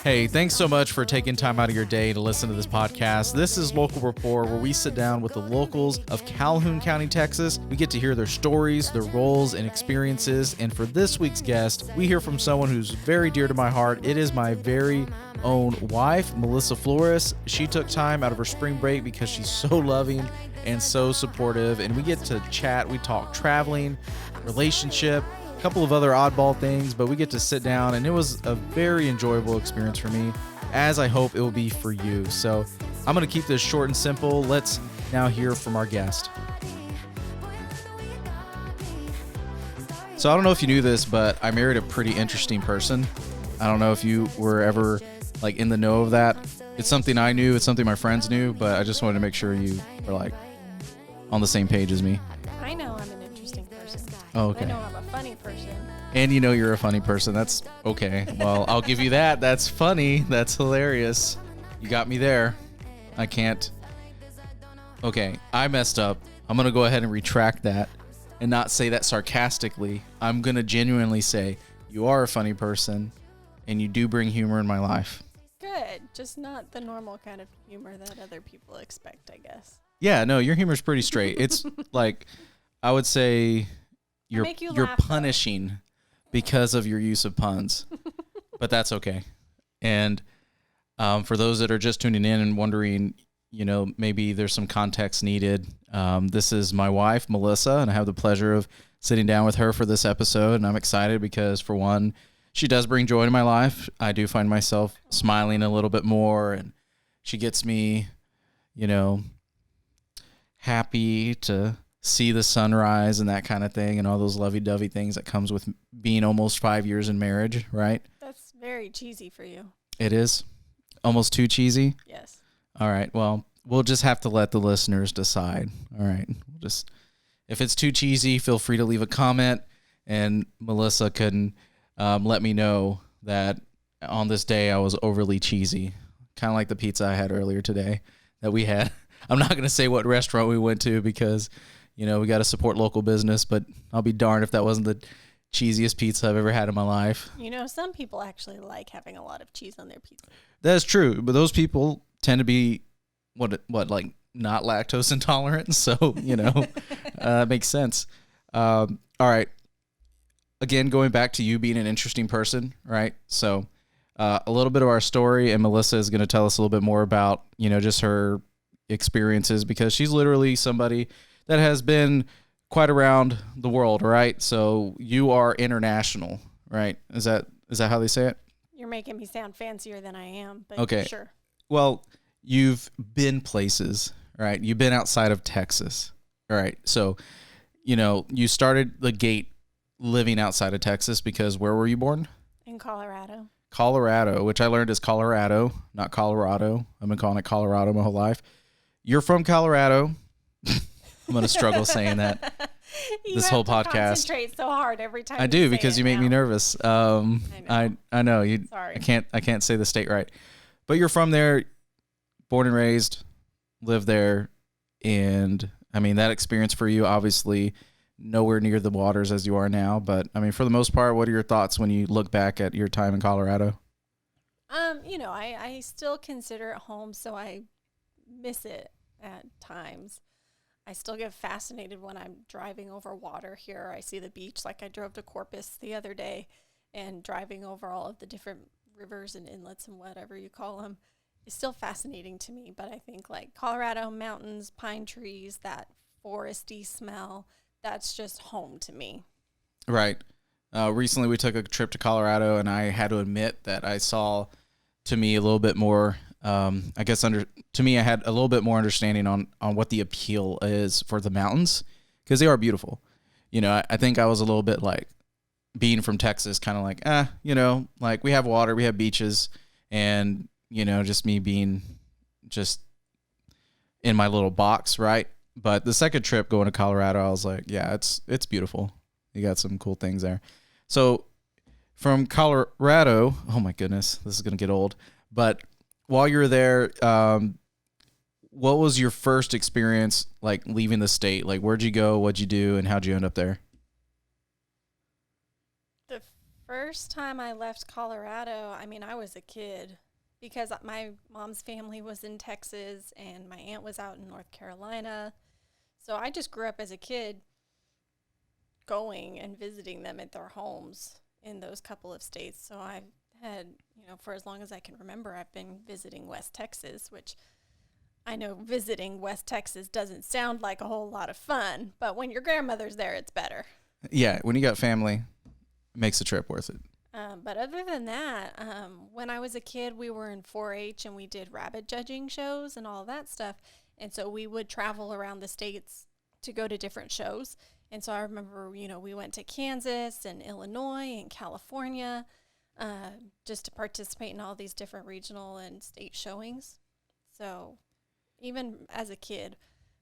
Hey, thanks so much for taking time out of your day to listen to this podcast. This is Local Rapport, where we sit down with the locals of Calhoun County, Texas. We get to hear their stories, their roles, and experiences. And for this week's guest, we hear from someone who's very dear to my heart. It is my very own wife, Melissa Flores. She took time out of her spring break because she's so loving and so supportive. And we get to chat. We talk traveling, relationship, a couple of other oddball things, but we get to sit down, and it was a very enjoyable experience for me, as I hope it will be for you. So I'm going to keep this short and simple. Let's now hear from our guest. So I don't know if you knew this, but I married a pretty interesting person. I don't know if you were ever like in the know of that. It's something I knew. It's something my friends knew, but I just wanted to make sure you were like on the same page as me. I know I'm an interesting person. Oh, okay. I know I'm a funny person. And you know you're a funny person. That's okay. Well, I'll give you that. That's funny. That's hilarious. You got me there. I can't. Okay, I messed up. I'm going to go ahead and retract that and not say that sarcastically. I'm going to genuinely say you are a funny person and you do bring humor in my life. Good. Just not the normal kind of humor that other people expect, I guess. Yeah, no, your humor's pretty straight. It's like, I would say you're laugh, punishing because of your use of puns, but that's okay. And for those that are just tuning in and wondering, you know, maybe there's some context needed. This is my wife, Melissa, and I have the pleasure of sitting down with her for this episode. And I'm excited because, for one, she does bring joy to my life. I do find myself smiling a little bit more, and she gets me, you know, happy to see the sunrise and that kind of thing, and all those lovey-dovey things that comes with being almost 5 years in marriage, right? That's very cheesy for you. It is? Almost too cheesy? Yes. All right. Well, we'll just have to let the listeners decide. All right. If it's too cheesy, feel free to leave a comment, and Melissa can let me know that on this day I was overly cheesy, kind of like the pizza I had earlier today that we had. I'm not going to say what restaurant we went to because, you know, we got to support local business, but I'll be darned if that wasn't the cheesiest pizza I've ever had in my life. You know, some people actually like having a lot of cheese on their pizza. That's true, but those people tend to be like not lactose intolerant, so, you know, makes sense. All right. Again, going back to you being an interesting person, right? So a little bit of our story, and Melissa is going to tell us a little bit more about, you know, just her experiences, because she's literally somebody that has been quite around the world, right? So you are international, right? Is that how they say it? You're making me sound fancier than I am, but okay. Sure. Well, you've been places, right? You've been outside of Texas, all right? So, you know, you started the gate living outside of Texas because where were you born? In Colorado. Colorado, which I learned is Colorado, not Colorado. I've been calling it Colorado my whole life. You're from Colorado. I'm going to struggle saying that this whole podcast. Concentrate so hard every time. I do, because you make me nervous. I know you. Sorry. I can't say the state right, but you're from there, born and raised, lived there, and I mean that experience for you obviously nowhere near the waters as you are now. But I mean, for the most part, what are your thoughts when you look back at your time in Colorado? You know, I still consider it home, so I miss it at times. I still get fascinated when I'm driving over water here. I see the beach, like I drove to Corpus the other day, and driving over all of the different rivers and inlets and whatever you call them is still fascinating to me. But I think like Colorado mountains, pine trees, that foresty smell, that's just home to me. Right. Recently we took a trip to Colorado, and I had to admit that I saw, to me, a little bit more, I guess to me, I had a little bit more understanding on what the appeal is for the mountains, because they are beautiful. You know, I think I was a little bit like, being from Texas, kind of like, you know, like we have water, we have beaches, and, you know, just me being just in my little box, right? But the second trip going to Colorado, I was like, yeah, it's beautiful. You got some cool things there. So from Colorado, oh my goodness, this is going to get old. But while you were there, what was your first experience like leaving the state? Like, where'd you go? What'd you do? And how'd you end up there? The First time I left Colorado, I mean, I was a kid because my mom's family was in Texas and my aunt was out in North Carolina. So I just grew up as a kid going and visiting them at their homes in those couple of states. So I've had, for as long as I can remember, I've been visiting West Texas, which I know visiting West Texas doesn't sound like a whole lot of fun, but when your grandmother's there, it's better. Yeah, when you got family, it makes the trip worth it. But other than that, when I was a kid, we were in 4-H and we did rabbit judging shows and all that stuff. And so we would travel around the states to go to different shows. And so I remember, we went to Kansas and Illinois and California just to participate in all these different regional and state showings. So even as a kid,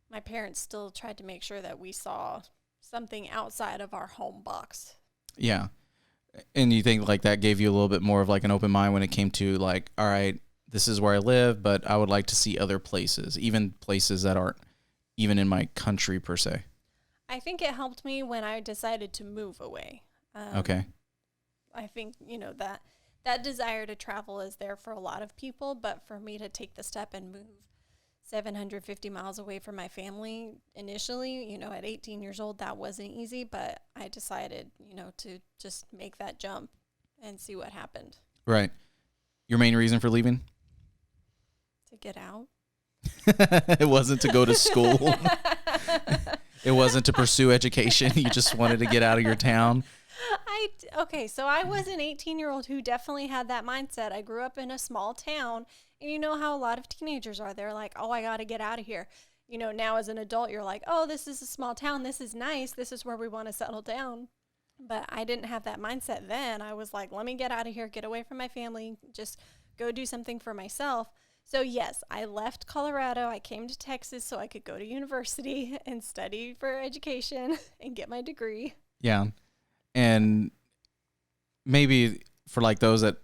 my parents still tried to make sure that we saw something outside of our home box. Yeah. And you think like that gave you a little bit more of like an open mind when it came to like, all right, this is where I live, but I would like to see other places, even places that aren't even in my country per se. I think it helped me when I decided to move away. Okay. I think, that desire to travel is there for a lot of people, but for me to take the step and move 750 miles away from my family initially, at 18 years old, that wasn't easy, but I decided, to just make that jump and see what happened. Right. Your main reason for leaving? To get out. It wasn't to go to school. It wasn't to pursue education. You just wanted to get out of your town. Okay, so I was an 18-year-old who definitely had that mindset. I grew up in a small town, and you know how a lot of teenagers are. They're like, oh, I got to get out of here. Now as an adult, you're like, oh, this is a small town. This is nice. This is where we want to settle down. But I didn't have that mindset then. I was like, let me get out of here, get away from my family, just go do something for myself. So yes, I left Colorado. I came to Texas so I could go to university and study for education and get my degree. Yeah. And maybe for like those that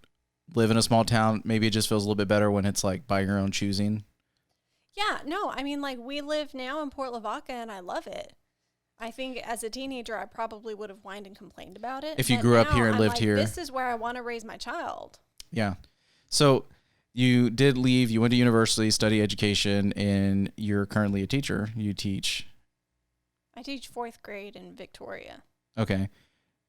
live in a small town, maybe it just feels a little bit better when it's like by your own choosing. Yeah, no, I mean, like we live now in Port Lavaca and I love it. I think as a teenager, I probably would have whined and complained about it. If you grew up here and lived here. This is where I want to raise my child. Yeah. So you did leave, you went to university, study education, and you're currently a teacher. You teach. I teach 4th grade in Victoria. Okay.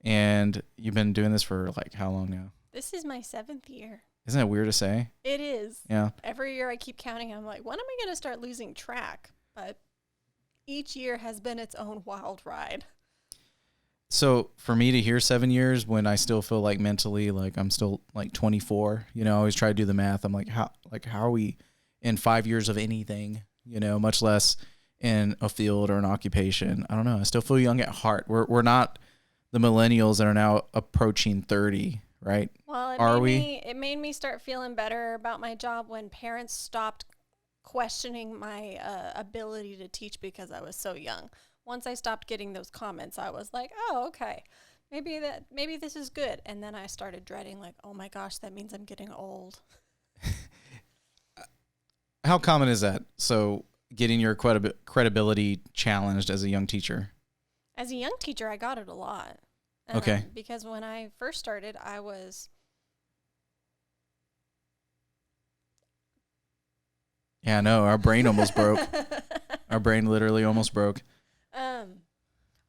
And you've been doing this for like how long now? This is my 7th year. Isn't that weird to say? It is. Yeah. Every year I keep counting. I'm like, when am I going to start losing track? But each year has been its own wild ride. So for me to hear 7 years when I still feel like mentally, like I'm still like 24, I always try to do the math. I'm like, how are we in 5 years of anything, much less in a field or an occupation? I don't know. I still feel young at heart. We're not the millennials that are now approaching 30, right? Well, it made me start feeling better about my job when parents stopped questioning my ability to teach because I was so young. Once I stopped getting those comments, I was like, oh, okay, maybe this is good. And then I started dreading like, oh my gosh, that means I'm getting old. How common is that? So getting your credibility challenged as a young teacher? As a young teacher, I got it a lot. Okay. Because when I first started, I was... Yeah, no, our brain almost broke. Our brain literally almost broke.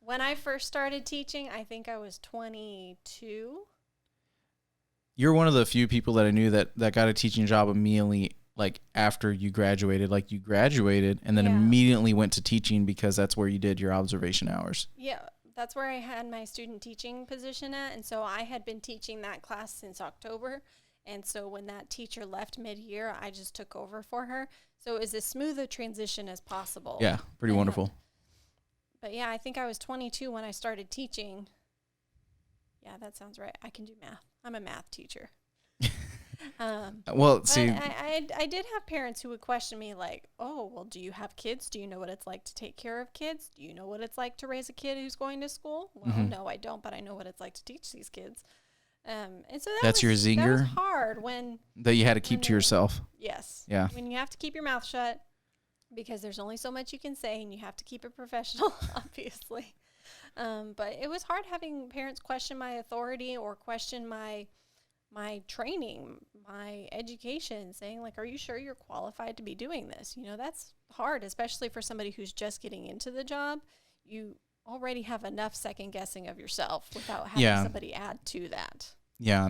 When I first started teaching, I think I was 22. You're one of the few people that I knew that got a teaching job immediately, like after you graduated. Like you graduated and then immediately went to teaching because that's where you did your observation hours. Yeah, that's where I had my student teaching position at. And so I had been teaching that class since October. And so when that teacher left mid-year, I just took over for her. So it was as smooth a transition as possible. Yeah, pretty wonderful. But yeah, I think I was 22 when I started teaching. Yeah, that sounds right. I can do math. I'm a math teacher. Well, see, I did have parents who would question me like, oh, well, do you have kids? Do you know what it's like to take care of kids? Do you know what it's like to raise a kid who's going to school? Well, no, I don't, but I know what it's like to teach these kids. And so that's your zinger. That was hard that you had to keep to yourself. Yes. Yeah. When you have to keep your mouth shut because there's only so much you can say and you have to keep it professional, obviously. But it was hard having parents question my authority or question my training, my education, saying like, are you sure you're qualified to be doing this? That's hard, especially for somebody who's just getting into the job. You already have enough second guessing of yourself without having somebody add to that. Yeah.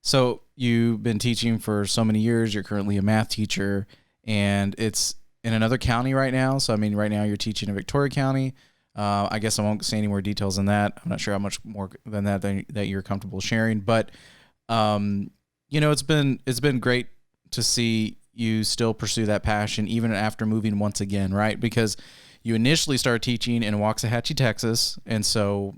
So you've been teaching for so many years. You're currently a math teacher, and it's in another county right now. So, I mean, right now you're teaching in Victoria County. I guess I won't say any more details than that. I'm not sure how much more than that you're comfortable sharing, but it's been great to see you still pursue that passion even after moving once again, right? Because you initially started teaching in Waxahachie, Texas, and so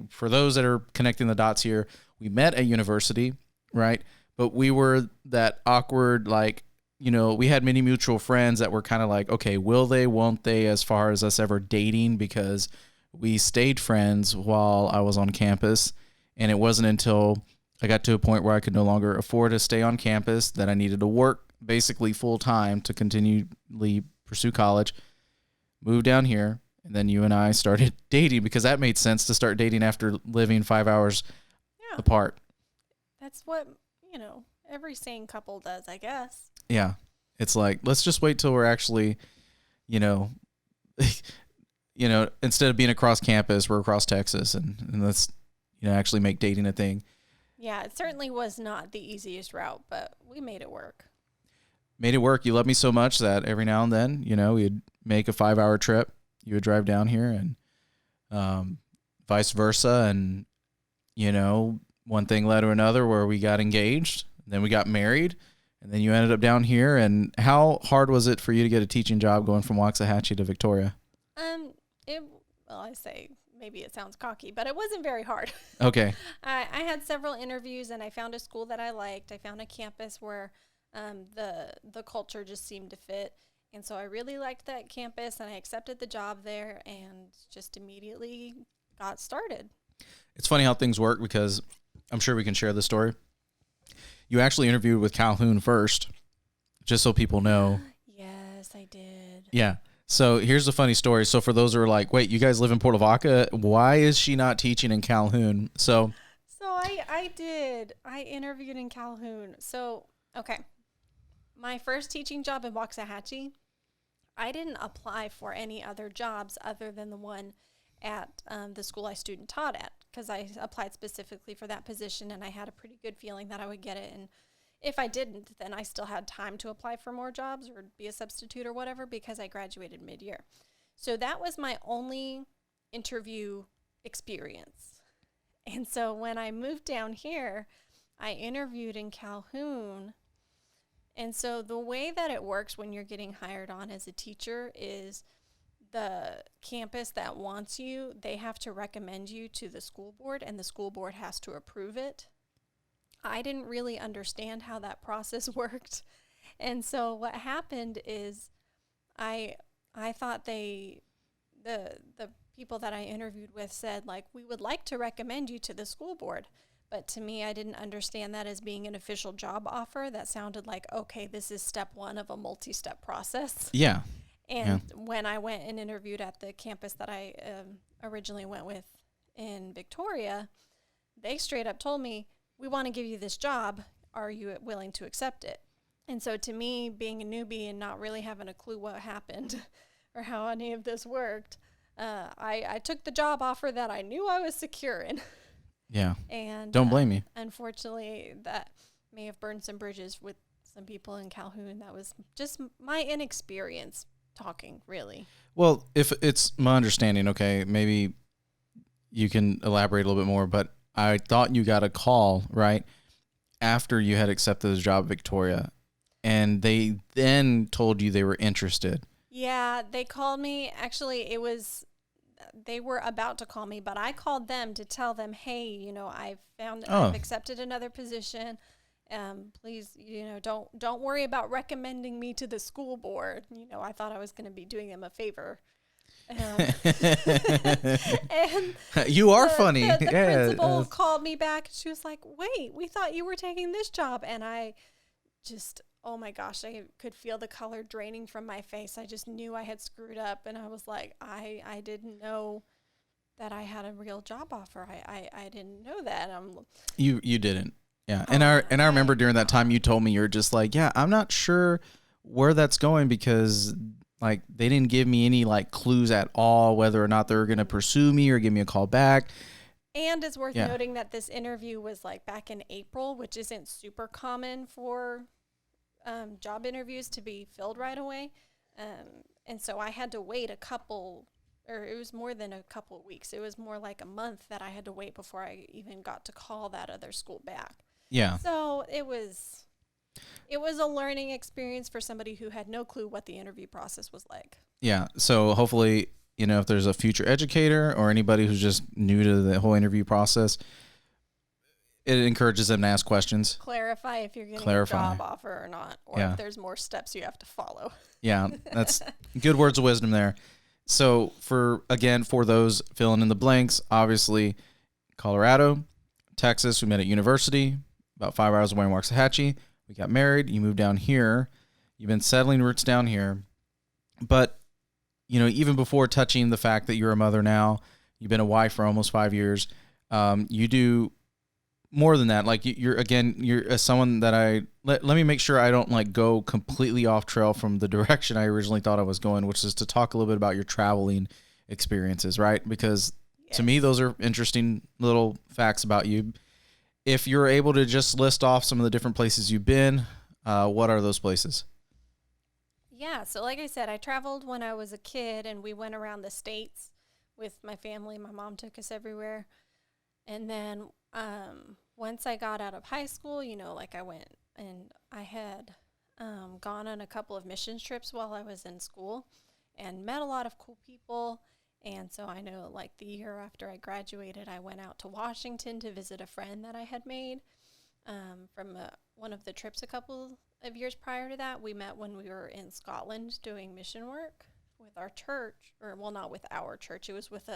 for those that are connecting the dots here, we met at university, right? But we were that awkward, like, we had many mutual friends that were kind of like, okay, will they, won't they, as far as us ever dating, because we stayed friends while I was on campus, and it wasn't until I got to a point where I could no longer afford to stay on campus that I needed to work basically full time to continually pursue college, moved down here, and then you and I started dating because that made sense to start dating after living 5 hours apart. That's what, every sane couple does, I guess. Yeah. It's like, let's just wait till we're actually, instead of being across campus, we're across Texas, and let's, actually make dating a thing. Yeah, it certainly was not the easiest route, but we made it work. Made it work. You love me so much that every now and then, we'd make a 5-hour trip. You would drive down here, and vice versa. And, one thing led to another where we got engaged, then we got married, and then you ended up down here. And how hard was it for you to get a teaching job going from Waxahachie to Victoria? I say maybe it sounds cocky, but it wasn't very hard. Okay. I had several interviews, and I found a school that I liked. I found a campus where the culture just seemed to fit. And so I really liked that campus, and I accepted the job there and just immediately got started. It's funny how things work, because I'm sure we can share the story. You actually interviewed with Calhoun first, just so people know. Yes, I did. Yeah. So here's the funny story. So for those who are like, wait, you guys live in Porta Vaca, why is she not teaching in Calhoun? So I did. I interviewed in Calhoun. So, okay. My first teaching job in Waxahachie, I didn't apply for any other jobs other than the one at the school I student taught at, because I applied specifically for that position, and I had a pretty good feeling that I would get it. And if I didn't, then I still had time to apply for more jobs or be a substitute or whatever, because I graduated mid-year. So that was my only interview experience. And so when I moved down here, I interviewed in Calhoun. And so the way that it works when you're getting hired on as a teacher is the campus that wants you, they have to recommend you to the school board, and the school board has to approve it. I didn't really understand how that process worked. And so what happened is I thought the people that I interviewed with said, like, we would like to recommend you to the school board. But to me, I didn't understand that as being an official job offer. That sounded like, okay, this is step one of a multi-step process. Yeah. And when I went and interviewed at the campus that I originally went with in Victoria, they straight up told me, we want to give you this job. Are you willing to accept it? And so to me, being a newbie and not really having a clue what happened or how any of this worked, I took the job offer that I knew I was secure in. Yeah. And don't blame me. Unfortunately, that may have burned some bridges with some people in Calhoun. That was just my inexperience talking, really. Well, if it's my understanding, okay, maybe you can elaborate a little bit more, but I thought you got a call, right, after you had accepted the job at Victoria, and they then told you they were interested. Yeah, they called me. Actually, they were about to call me, but I called them to tell them, hey, I've accepted another position. Please, don't worry about recommending me to the school board. I thought I was going to be doing them a favor. And you are funny. The principal called me back. She was like, wait, we thought you were taking this job. And I just, oh my gosh, I could feel the color draining from my face. I just knew I had screwed up. And I was like, I didn't know that I had a real job offer. I didn't know that. You didn't. Yeah. And I remember during that time you told me you're just like, yeah, I'm not sure where that's going because like they didn't give me any like clues at all whether or not they were going to pursue me or give me a call back. And it's worth noting that this interview was like back in April, which isn't super common for job interviews to be filled right away. And so I had to wait it was more than a couple of weeks. It was more like a month that I had to wait before I even got to call that other school back. Yeah. So it was a learning experience for somebody who had no clue what the interview process was like. Yeah. So hopefully, if there's a future educator or anybody who's just new to the whole interview process, it encourages them to ask questions. Clarify if you're getting a job offer or not, or if there's more steps you have to follow. Yeah, that's good words of wisdom there. So for those filling in the blanks, obviously Colorado, Texas, we met at university, about 5 hours away in Waxahachie. We got married. You moved down here. You've been settling roots down here. But, even before touching the fact that you're a mother now, you've been a wife for almost 5 years. You do more than that. Like you're someone that let me make sure I don't like go completely off trail from the direction I originally thought I was going, which is to talk a little bit about your traveling experiences, right? Because to me, those are interesting little facts about you. If you're able to just list off some of the different places you've been, what are those places? Yeah. So like I said, I traveled when I was a kid and we went around the States with my family. My mom took us everywhere. And then once I got out of high school, I went and I had gone on a couple of missions trips while I was in school and met a lot of cool people. And so I know like the year after I graduated, I went out to Washington to visit a friend that I had made from one of the trips a couple of years prior to that. We met when we were in Scotland doing mission work with our church, or well, not with our church. It was with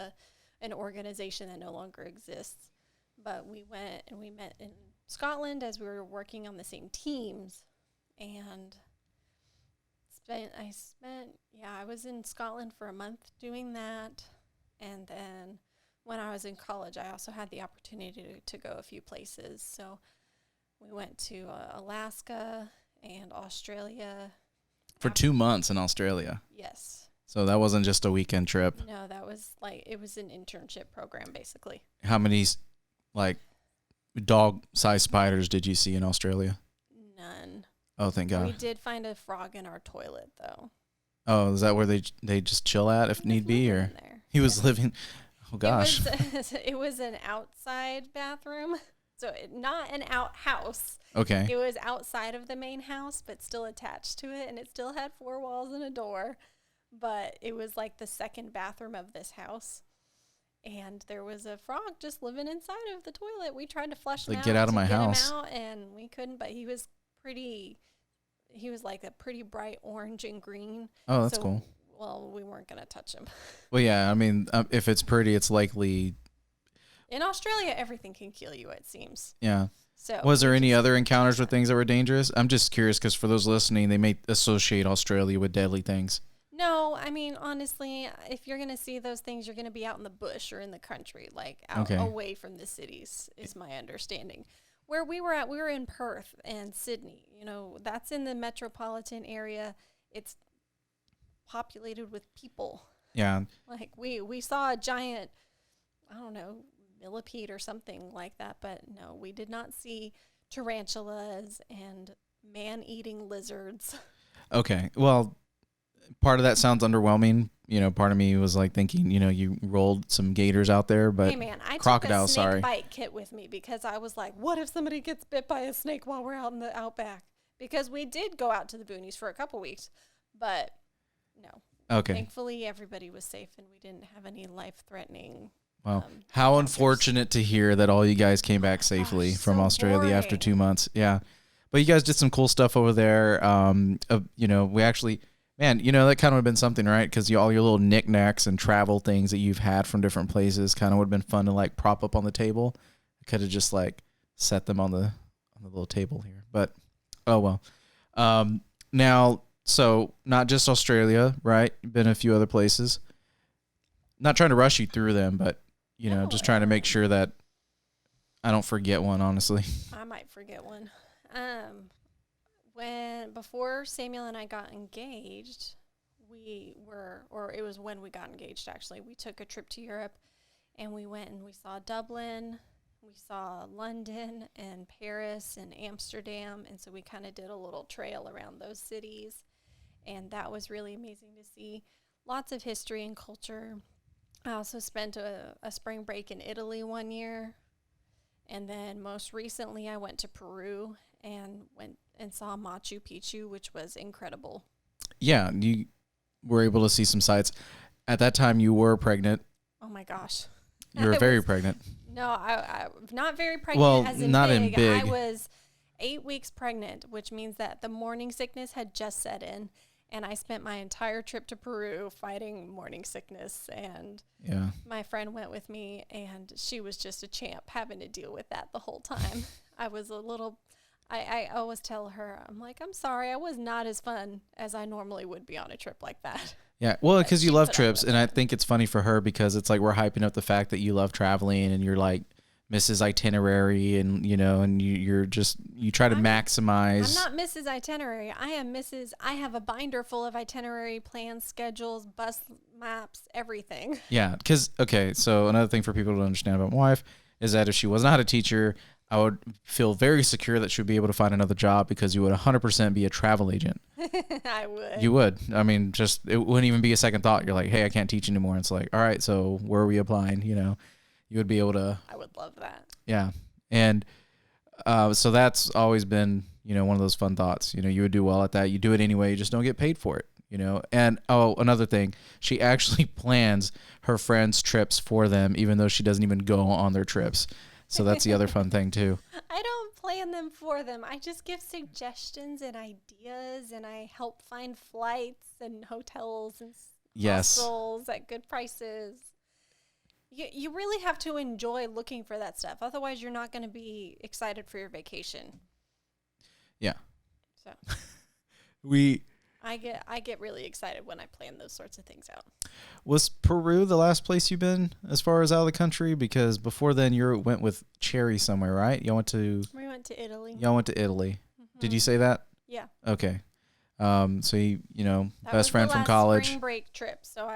an organization that no longer exists. But we went and we met in Scotland as we were working on the same teams. And I was in Scotland for a month doing that. And then when I was in college, I also had the opportunity to go a few places. So we went to Alaska and Australia. For 2 months in Australia? Yes. So that wasn't just a weekend trip? No, it was an internship program, basically. How many dog-sized spiders did you see in Australia? None. Oh, thank God. We did find a frog in our toilet, though. Oh, is that where they just chill at if need be, or he was living? Oh gosh. It was an outside bathroom, so not an outhouse. Okay. It was outside of the main house, but still attached to it, and it still had 4 walls and a door. But it was like the second bathroom of this house. And there was a frog just living inside of the toilet. We tried to flush him out. Get out of my house. Him out, and we couldn't, but he was like a pretty bright orange and green. Oh, that's cool. Well, we weren't going to touch him. Well, yeah, I mean, if it's pretty, it's likely. In Australia, everything can kill you, it seems. Yeah. So was there any other encounters with things that were dangerous? I'm just curious because for those listening, they may associate Australia with deadly things. No, I mean, honestly, if you're going to see those things, you're going to be out in the bush or in the country, like out away from the cities, is my understanding. Where we were at, we were in Perth and Sydney. That's in the metropolitan area. It's populated with people. Yeah. Like we saw a giant, I don't know, millipede or something like that, but no, we did not see tarantulas and man-eating lizards. Okay. Well, part of that sounds underwhelming. Part of me was like thinking, you rolled some gators out there, but hey man, I crocodiles, took a snake bite kit with me because I was like, what if somebody gets bit by a snake while we're out in the outback? Because we did go out to the boonies for a couple weeks, but no. Okay. Thankfully, everybody was safe and we didn't have any life-threatening. Well, how unfortunate to hear that all you guys came back safely from Australia after 2 months. Yeah. But you guys did some cool stuff over there. We actually... Man, that kind of would have been something, right? Because all your little knickknacks and travel things that you've had from different places kind of would have been fun to like prop up on the table. I could have just like set them on the little table here, but oh well. Now, so not just Australia, right? Been a few other places. Not trying to rush you through them, but know, just trying to make sure that I don't forget one, honestly. I might forget one. Before Samuel and I got engaged, it was when we got engaged actually, we took a trip to Europe and we went and we saw Dublin, we saw London and Paris and Amsterdam. And so we kind of did a little trail around those cities. And that was really amazing to see. Lots of history and culture. I also spent a spring break in Italy one year. And then most recently I went to Peru and went and saw Machu Picchu, which was incredible. Yeah, you were able to see some sights. At that time, you were pregnant. Oh my gosh. You were very pregnant. No, I'm not very pregnant. Well, as in not big. in big. I was 8 weeks pregnant, which means that the morning sickness had just set in. And I spent my entire trip to Peru fighting morning sickness. And my friend went with me, and she was just a champ having to deal with that the whole time. I was a little... I always tell her, I'm like, I'm sorry, I was not as fun as I normally would be on a trip like that. Yeah, well, because you love trips, and I think it's funny for her because it's like we're hyping up the fact that you love traveling and you're like Mrs. Itinerary, and you know, and you try to maximize. I'm not Mrs. Itinerary. I am Mrs. I have a binder full of itinerary plans, schedules, bus maps, everything. Yeah, because so another thing for people to understand about my wife is that if she was not a teacher, I would feel very secure that she would be able to find another job because you would 100% be a travel agent. I would. You would. I mean, it wouldn't even be a second thought. You're like, hey, I can't teach anymore. It's like, all right, so where are we applying? You know, you would be able to. I would love that. Yeah. And so that's always been, you know, one of those fun thoughts. You know, you would do well at that. You do it anyway. You just don't get paid for it, you know. And, another thing, she actually plans her friends' trips for them, even though she doesn't even go on their trips. So that's the other fun thing, too. I don't plan them for them. I just give suggestions and ideas, and I help find flights and hotels and hostels at good prices. You really have to enjoy looking for that stuff. Otherwise, you're not going to be excited for your vacation. Yeah. So I get really excited when I plan those sorts of things out. Was Peru the last place you've been as far as out of the country? Because before then you went with Cherry somewhere, right? We went to Italy. Y'all went to Italy. Mm-hmm. Did you say that? Yeah. Okay. So you know, that best friend from college. Spring break trip. So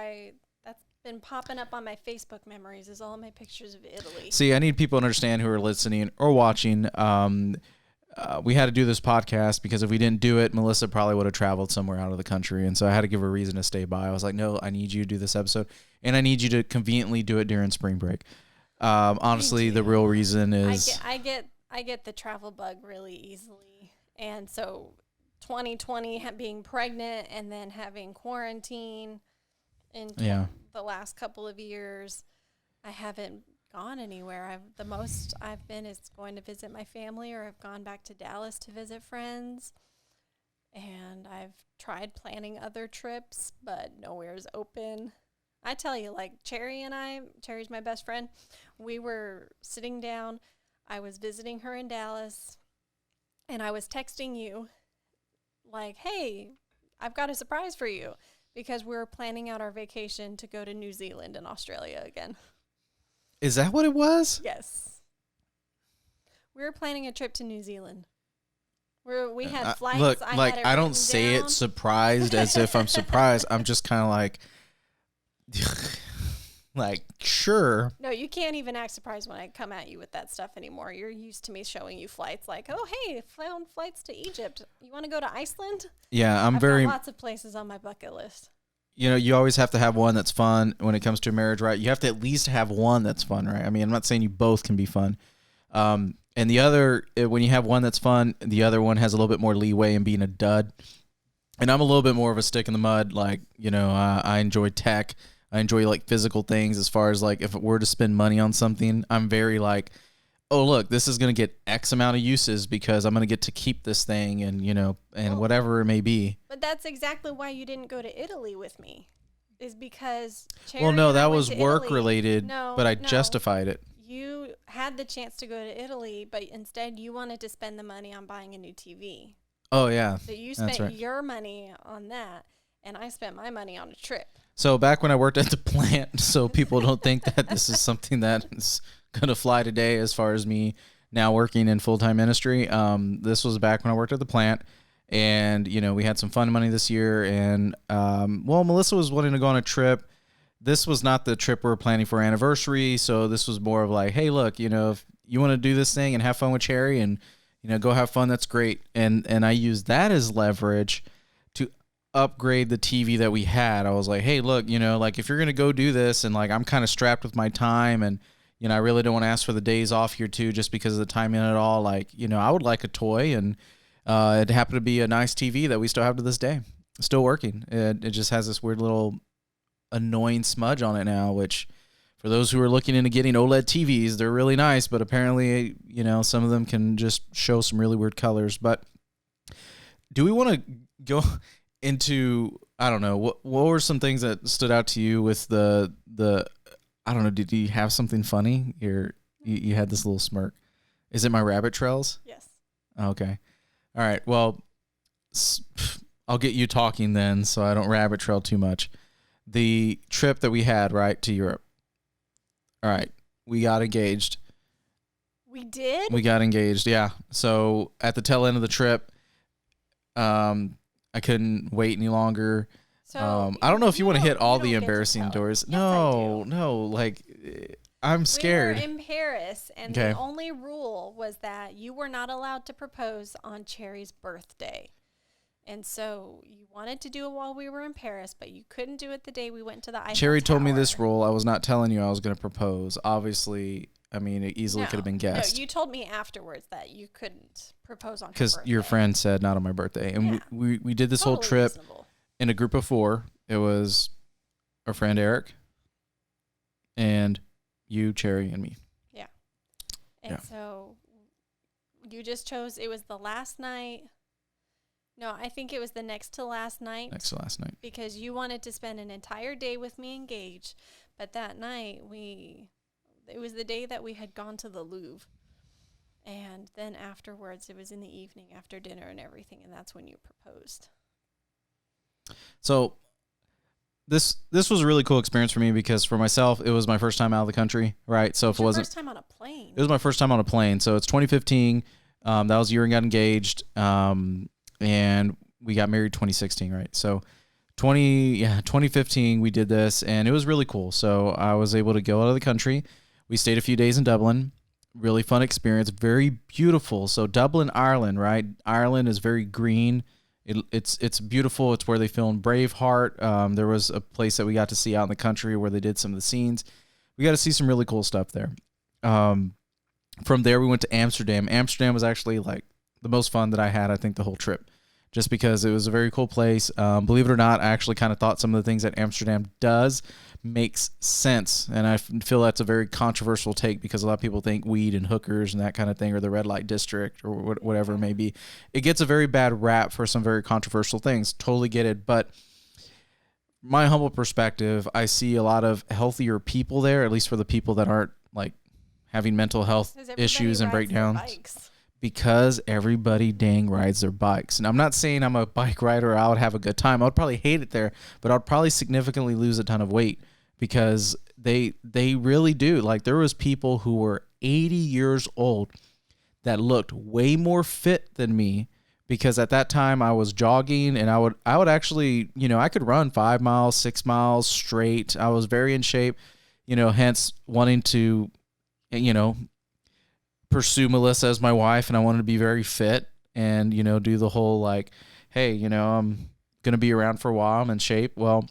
that's been popping up on my Facebook memories is all my pictures of Italy. See, I need people to understand who are listening or watching. We had to do this podcast because if we didn't do it, Melissa probably would have traveled somewhere out of the country. And so I had to give her a reason to stay by. I was like, no, I need you to do this episode. And I need you to conveniently do it during spring break. Honestly, the real reason is... I get the travel bug really easily. And so 2020 being pregnant and then having quarantine in the last couple of years, I haven't gone anywhere. The most I've been is going to visit my family, or I've gone back to Dallas to visit friends. And I've tried planning other trips, but nowhere's open. I tell you, like Cherry's my best friend. We were sitting down. I was visiting her in Dallas, and I was texting you like, hey, I've got a surprise for you, because we were planning out our vacation to go to New Zealand and Australia again. Is that what it was? Yes. We were planning a trip to New Zealand. We had flights. Look, I don't say it surprised as if I'm surprised. I'm just kind of like, sure. No, you can't even act surprised when I come at you with that stuff anymore. You're used to me showing you flights like, oh, hey, found flights to Egypt. You want to go to Iceland? Yeah, I've got lots of places on my bucket list. You know, you always have to have one that's fun when it comes to a marriage, right? You have to at least have one that's fun, right? I mean, I'm not saying you both can be fun. And the other, when you have one that's fun, the other one has a little bit more leeway in being a dud. And I'm a little bit more of a stick in the mud. Like, you know, I enjoy tech. I enjoy like physical things. As far as like, if it were to spend money on something, I'm very like, oh, look, this is going to get X amount of uses because I'm going to get to keep this thing and, you know, and whatever it may be. But that's exactly why you didn't go to Italy with me, is because Cherry that was work related, but I justified it. You had the chance to go to Italy, but instead you wanted to spend the money on buying a new TV. Oh, yeah. So you spent your money on that. and I spent my money on a trip. So back when I worked at the plant, so people don't think that this is something that is going to fly today as far as me now working in full-time ministry. This was back when I worked at the plant, and, you know, we had some fun money this year, and, well, Melissa was wanting to go on a trip. This was not the trip we were planning for our anniversary, so this was more of like, hey, look, you know, if you want to do this thing and have fun with Cherry and, you know, go have fun, that's great. And I used that as leverage to upgrade the TV that we had. I was like, hey, look, you know, like if you're going to go do this and like I'm kind of strapped with my time and, you know, I really don't want to ask for the days off here too just because of the timing at all. Like, you know, I would like a toy, and it happened to be a nice TV that we still have to this day. Still working. It just has this weird little annoying smudge on it now, which for those who are looking into getting OLED TVs, they're really nice, but apparently, you know, some of them can just show some really weird colors. But do we want to go into, I don't know, what were some things that stood out to you with the I don't know, did you have something funny? You had this little smirk. Is it my rabbit trails? Yes. Okay. All right. Well, I'll get you talking then so I don't rabbit trail too much. The trip that we had, right, to Europe. All right. We got engaged. We did? We got engaged, yeah. So at the tail end of the trip, I couldn't wait any longer. So I don't know if you want to hit all the embarrassing doors. Yes, No, like I'm scared. We were in Paris, and the only rule was that you were not allowed to propose on Cherry's birthday. And so you wanted to do it while we were in Paris, but you couldn't do it the day we went to the Eiffel Cherry Tower. told me this rule. I was not telling you I was going to propose. Obviously, I mean, it easily could have been guessed. No, you told me afterwards that you couldn't propose on her birthday. Because your friend said not on my birthday. And we did this whole trip in a group of 4. It was our friend Eric and you, Cherry, and me. Yeah. And so you just chose, it was the last night. No, I think it was the next to last night. Next to last night. Because you wanted to spend an entire day with me engaged. But that night, it was the day that we had gone to the Louvre. And then afterwards, it was in the evening after dinner and everything. And that's when you proposed. So this was a really cool experience for me because for myself, it was my first time out of the country, right? So if it wasn't... first time on a plane. It was my first time on a plane. So it's 2015. That was the year I got engaged. And we got married 2016, right? So 2015, we did this, and it was really cool. So I was able to go out of the country. We stayed a few days in Dublin. Really fun experience. Very beautiful. So Dublin, Ireland, right? Ireland is very green. It's beautiful. It's where they filmed Braveheart. There was a place that we got to see out in the country where they did some of the scenes. We got to see some really cool stuff there. From there, we went to Amsterdam. Amsterdam was actually like the most fun that I had, I think, the whole trip, just because it was a very cool place. Believe it or not, I actually kind of thought some of the things that Amsterdam does makes sense, and I feel that's a very controversial take because a lot of people think weed and hookers and that kind of thing, or the red light district, or whatever it may be. It gets a very bad rap for some very controversial things. Totally get it, but my humble perspective, I see a lot of healthier people there, at least for the people that aren't like having mental health issues and breakdowns. Because everybody dang rides their bikes. And I'm not saying I'm a bike rider, I would have a good time. I would probably hate it there, but I'd probably significantly lose a ton of weight because they really do. Like, there was people who were 80 years old that looked way more fit than me, because at that time I was jogging, and I would actually, you know, I could run 5 miles, 6 miles straight. I was very in shape, you know, hence wanting to, you know, pursue Melissa as my wife, and I wanted to be very fit and, you know, do the whole like, hey, you know, I'm going to be around for a while, I'm in shape. Well,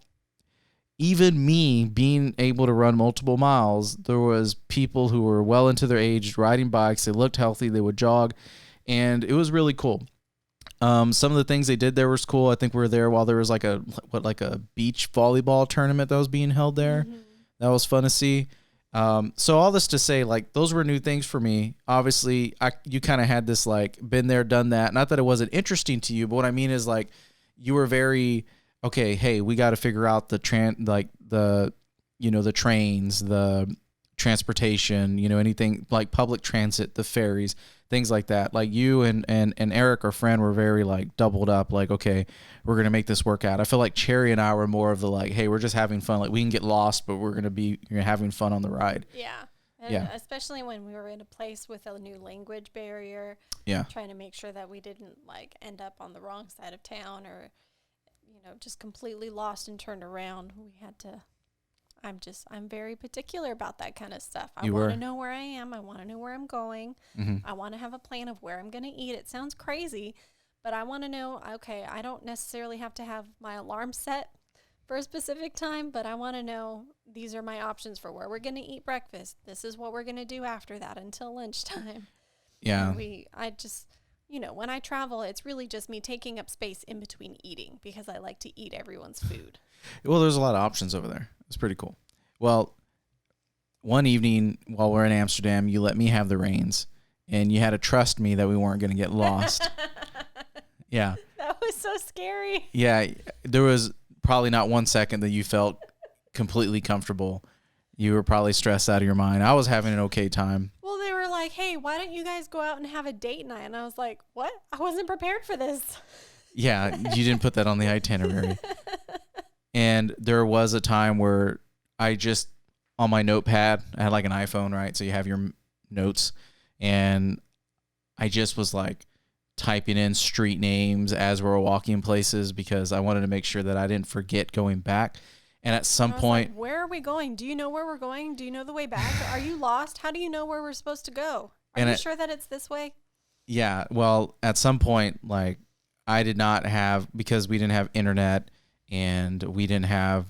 even me being able to run multiple miles, there was people who were well into their age riding bikes. They looked healthy, they would jog, and it was really cool. Some of the things they did there was cool. I think we were there while there was like a beach volleyball tournament that was being held there. Mm-hmm. That was fun to see. So all this to say, like, those were new things for me. Obviously, you kind of had this, like, been there, done that. Not that it wasn't interesting to you, but what I mean is, like, you were very, okay, hey, we got to figure out the trains, the transportation, anything like public transit, the ferries, things like that. Like you and Eric, our friend, were very like doubled up. Like, okay, we're going to make this work out. I feel like Cherry and I were more of the like, hey, we're just having fun. Like we can get lost, but we're going to be having fun on the ride. Yeah. And especially when we were in a place with a new language barrier. Yeah. Trying to make sure that we didn't like end up on the wrong side of town or, just completely lost and turned around. We had to, I'm very particular about that kind of stuff. I want to know where I am. I want to know where I'm going. Mm-hmm. I want to have a plan of where I'm going to eat. It sounds crazy, but I want to know, okay, I don't necessarily have to have my alarm set for a specific time, but I want to know these are my options for where we're going to eat breakfast. This is what we're going to do after that until lunchtime. Yeah. When I travel, it's really just me taking up space in between eating because I like to eat everyone's food. Well, there's a lot of options over there. It's pretty cool. Well, one evening while we're in Amsterdam, you let me have the reins, and you had to trust me that we weren't going to get lost. Yeah. That was so scary. Yeah. There was probably not 1 second that you felt completely comfortable. You were probably stressed out of your mind. I was having an okay time. Well, they were like, hey, why don't you guys go out and have a date night? And I was like, what? I wasn't prepared for this. Yeah, you didn't put that on the itinerary. And there was a time where I just, on my notepad, I had like an iPhone, right? So you have your notes. And I just was like typing in street names as we were walking places because I wanted to make sure that I didn't forget going back. And at some point, like, where are we going? Do you know where we're going? Do you know the way back? Are you lost? How do you know where we're supposed to go? Are you sure that it's this way? Yeah. Well, at some point, like I did not have, because we didn't have internet and we didn't have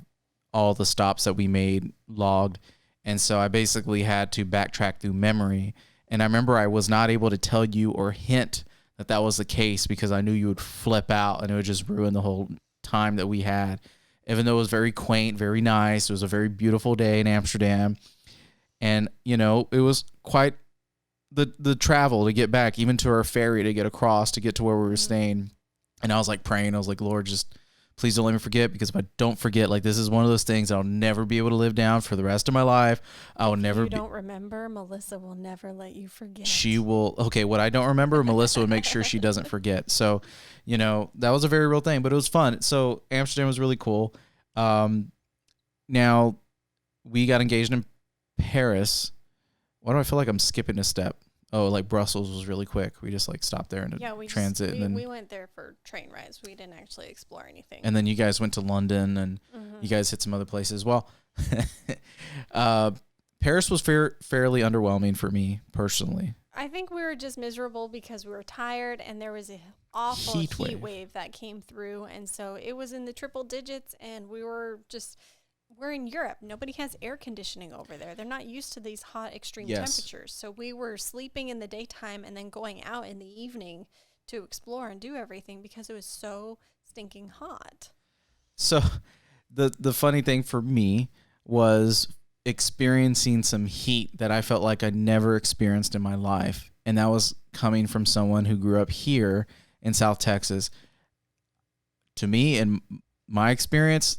all the stops that we made logged. And so I basically had to backtrack through memory. And I remember I was not able to tell you or hint that that was the case because I knew you would flip out and it would just ruin the whole time that we had. Even though it was very quaint, very nice. It was a very beautiful day in Amsterdam. And, it was quite the travel to get back, even to our ferry to get across, to get to where we were staying. And I was like praying. I was like, Lord, just please don't let me forget, because if I don't forget, like this is one of those things I'll never be able to live down for the rest of my life. I will never. If you don't remember, Melissa will never let you forget. She will. Okay, what I don't remember, Melissa would make sure she doesn't forget. So, that was a very real thing, but it was fun. So Amsterdam was really cool. Now we got engaged in Paris. Why do I feel like I'm skipping a step? Oh, like Brussels was really quick. We just like stopped there in transit. And then we went there for train rides. We didn't actually explore anything. And then you guys went to London and you guys hit some other places. Well, Paris was fairly underwhelming for me personally. I think we were just miserable because we were tired and there was an awful heat wave that came through. And so it was in the triple digits and we're in Europe. Nobody has air conditioning over there. They're not used to these hot extreme temperatures. So we were sleeping in the daytime and then going out in the evening to explore and do everything because it was so stinking hot. So the funny thing for me was experiencing some heat that I felt like I never experienced in my life. And that was coming from someone who grew up here in South Texas. To me, in my experience,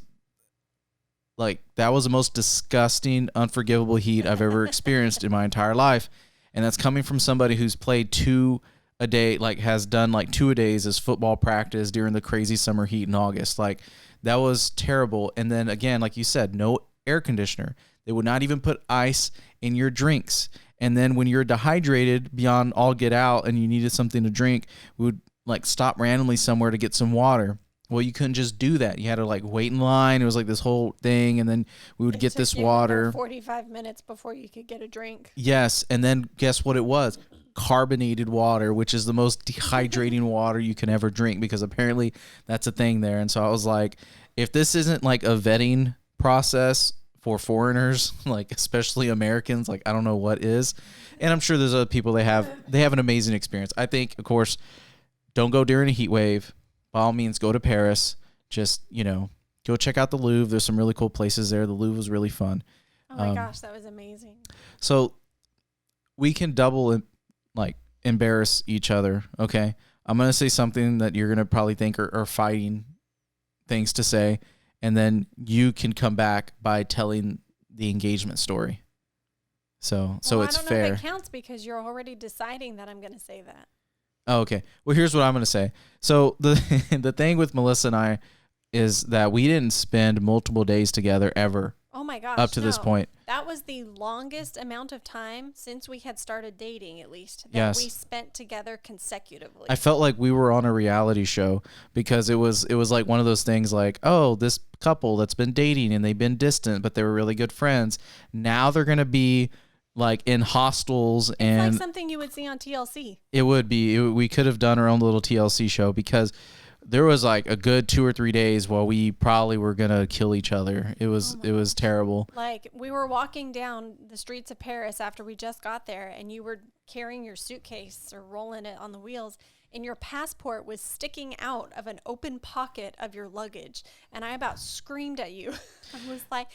like that was the most disgusting, unforgivable heat I've ever experienced in my entire life. And that's coming from somebody who's played 2 a day, like has done like 2 a days as football practice during the crazy summer heat in August. Like that was terrible. And then again, like you said, no air conditioner. They would not even put ice in your drinks. And then when you're dehydrated beyond all get out and you needed something to drink, we would like stop randomly somewhere to get some water. Well, you couldn't just do that. You had to like wait in line. It was like this whole thing. And then we would get this water. 45 minutes before you could get a drink. Yes. And then guess what it was? Carbonated water, which is the most dehydrating water you can ever drink, because apparently that's a thing there. And so I was like, if this isn't like a vetting process for foreigners, like especially Americans, like I don't know what is. And I'm sure there's other people they have an amazing experience. I think, of course, don't go during a heat wave. By all means, go to Paris. Just, go check out the Louvre. There's some really cool places there. The Louvre was really fun. Oh my gosh, that was amazing. So we can double embarrass each other. Okay. I'm going to say something that you're going to probably think are fighting things to say. And then you can come back by telling the engagement story. So Well, it's I don't know if fair. it counts because you're already deciding that I'm going to say that. Oh, okay. Well, here's what I'm going to say. So the the thing with Melissa and I is that we didn't spend multiple days together ever Oh my up gosh, to this no. point. That was the longest amount of time since we had started dating, at least, that Yes. we spent together consecutively. I felt like we were on a reality show because it was like one of those things like, oh, this couple that's been dating and they've been distant, but they were really good friends. Now they're going to be like in hostels, It's and like something you would see on TLC. it would be, we could have done our own little TLC show because there was like a good 2 or 3 days while we probably were going to kill each other. It was terrible. Like, we were walking down the streets of Paris after we just got there, and you were carrying your suitcase or rolling it on the wheels, and your passport was sticking out of an open pocket of your luggage. And I about screamed at you. I was like,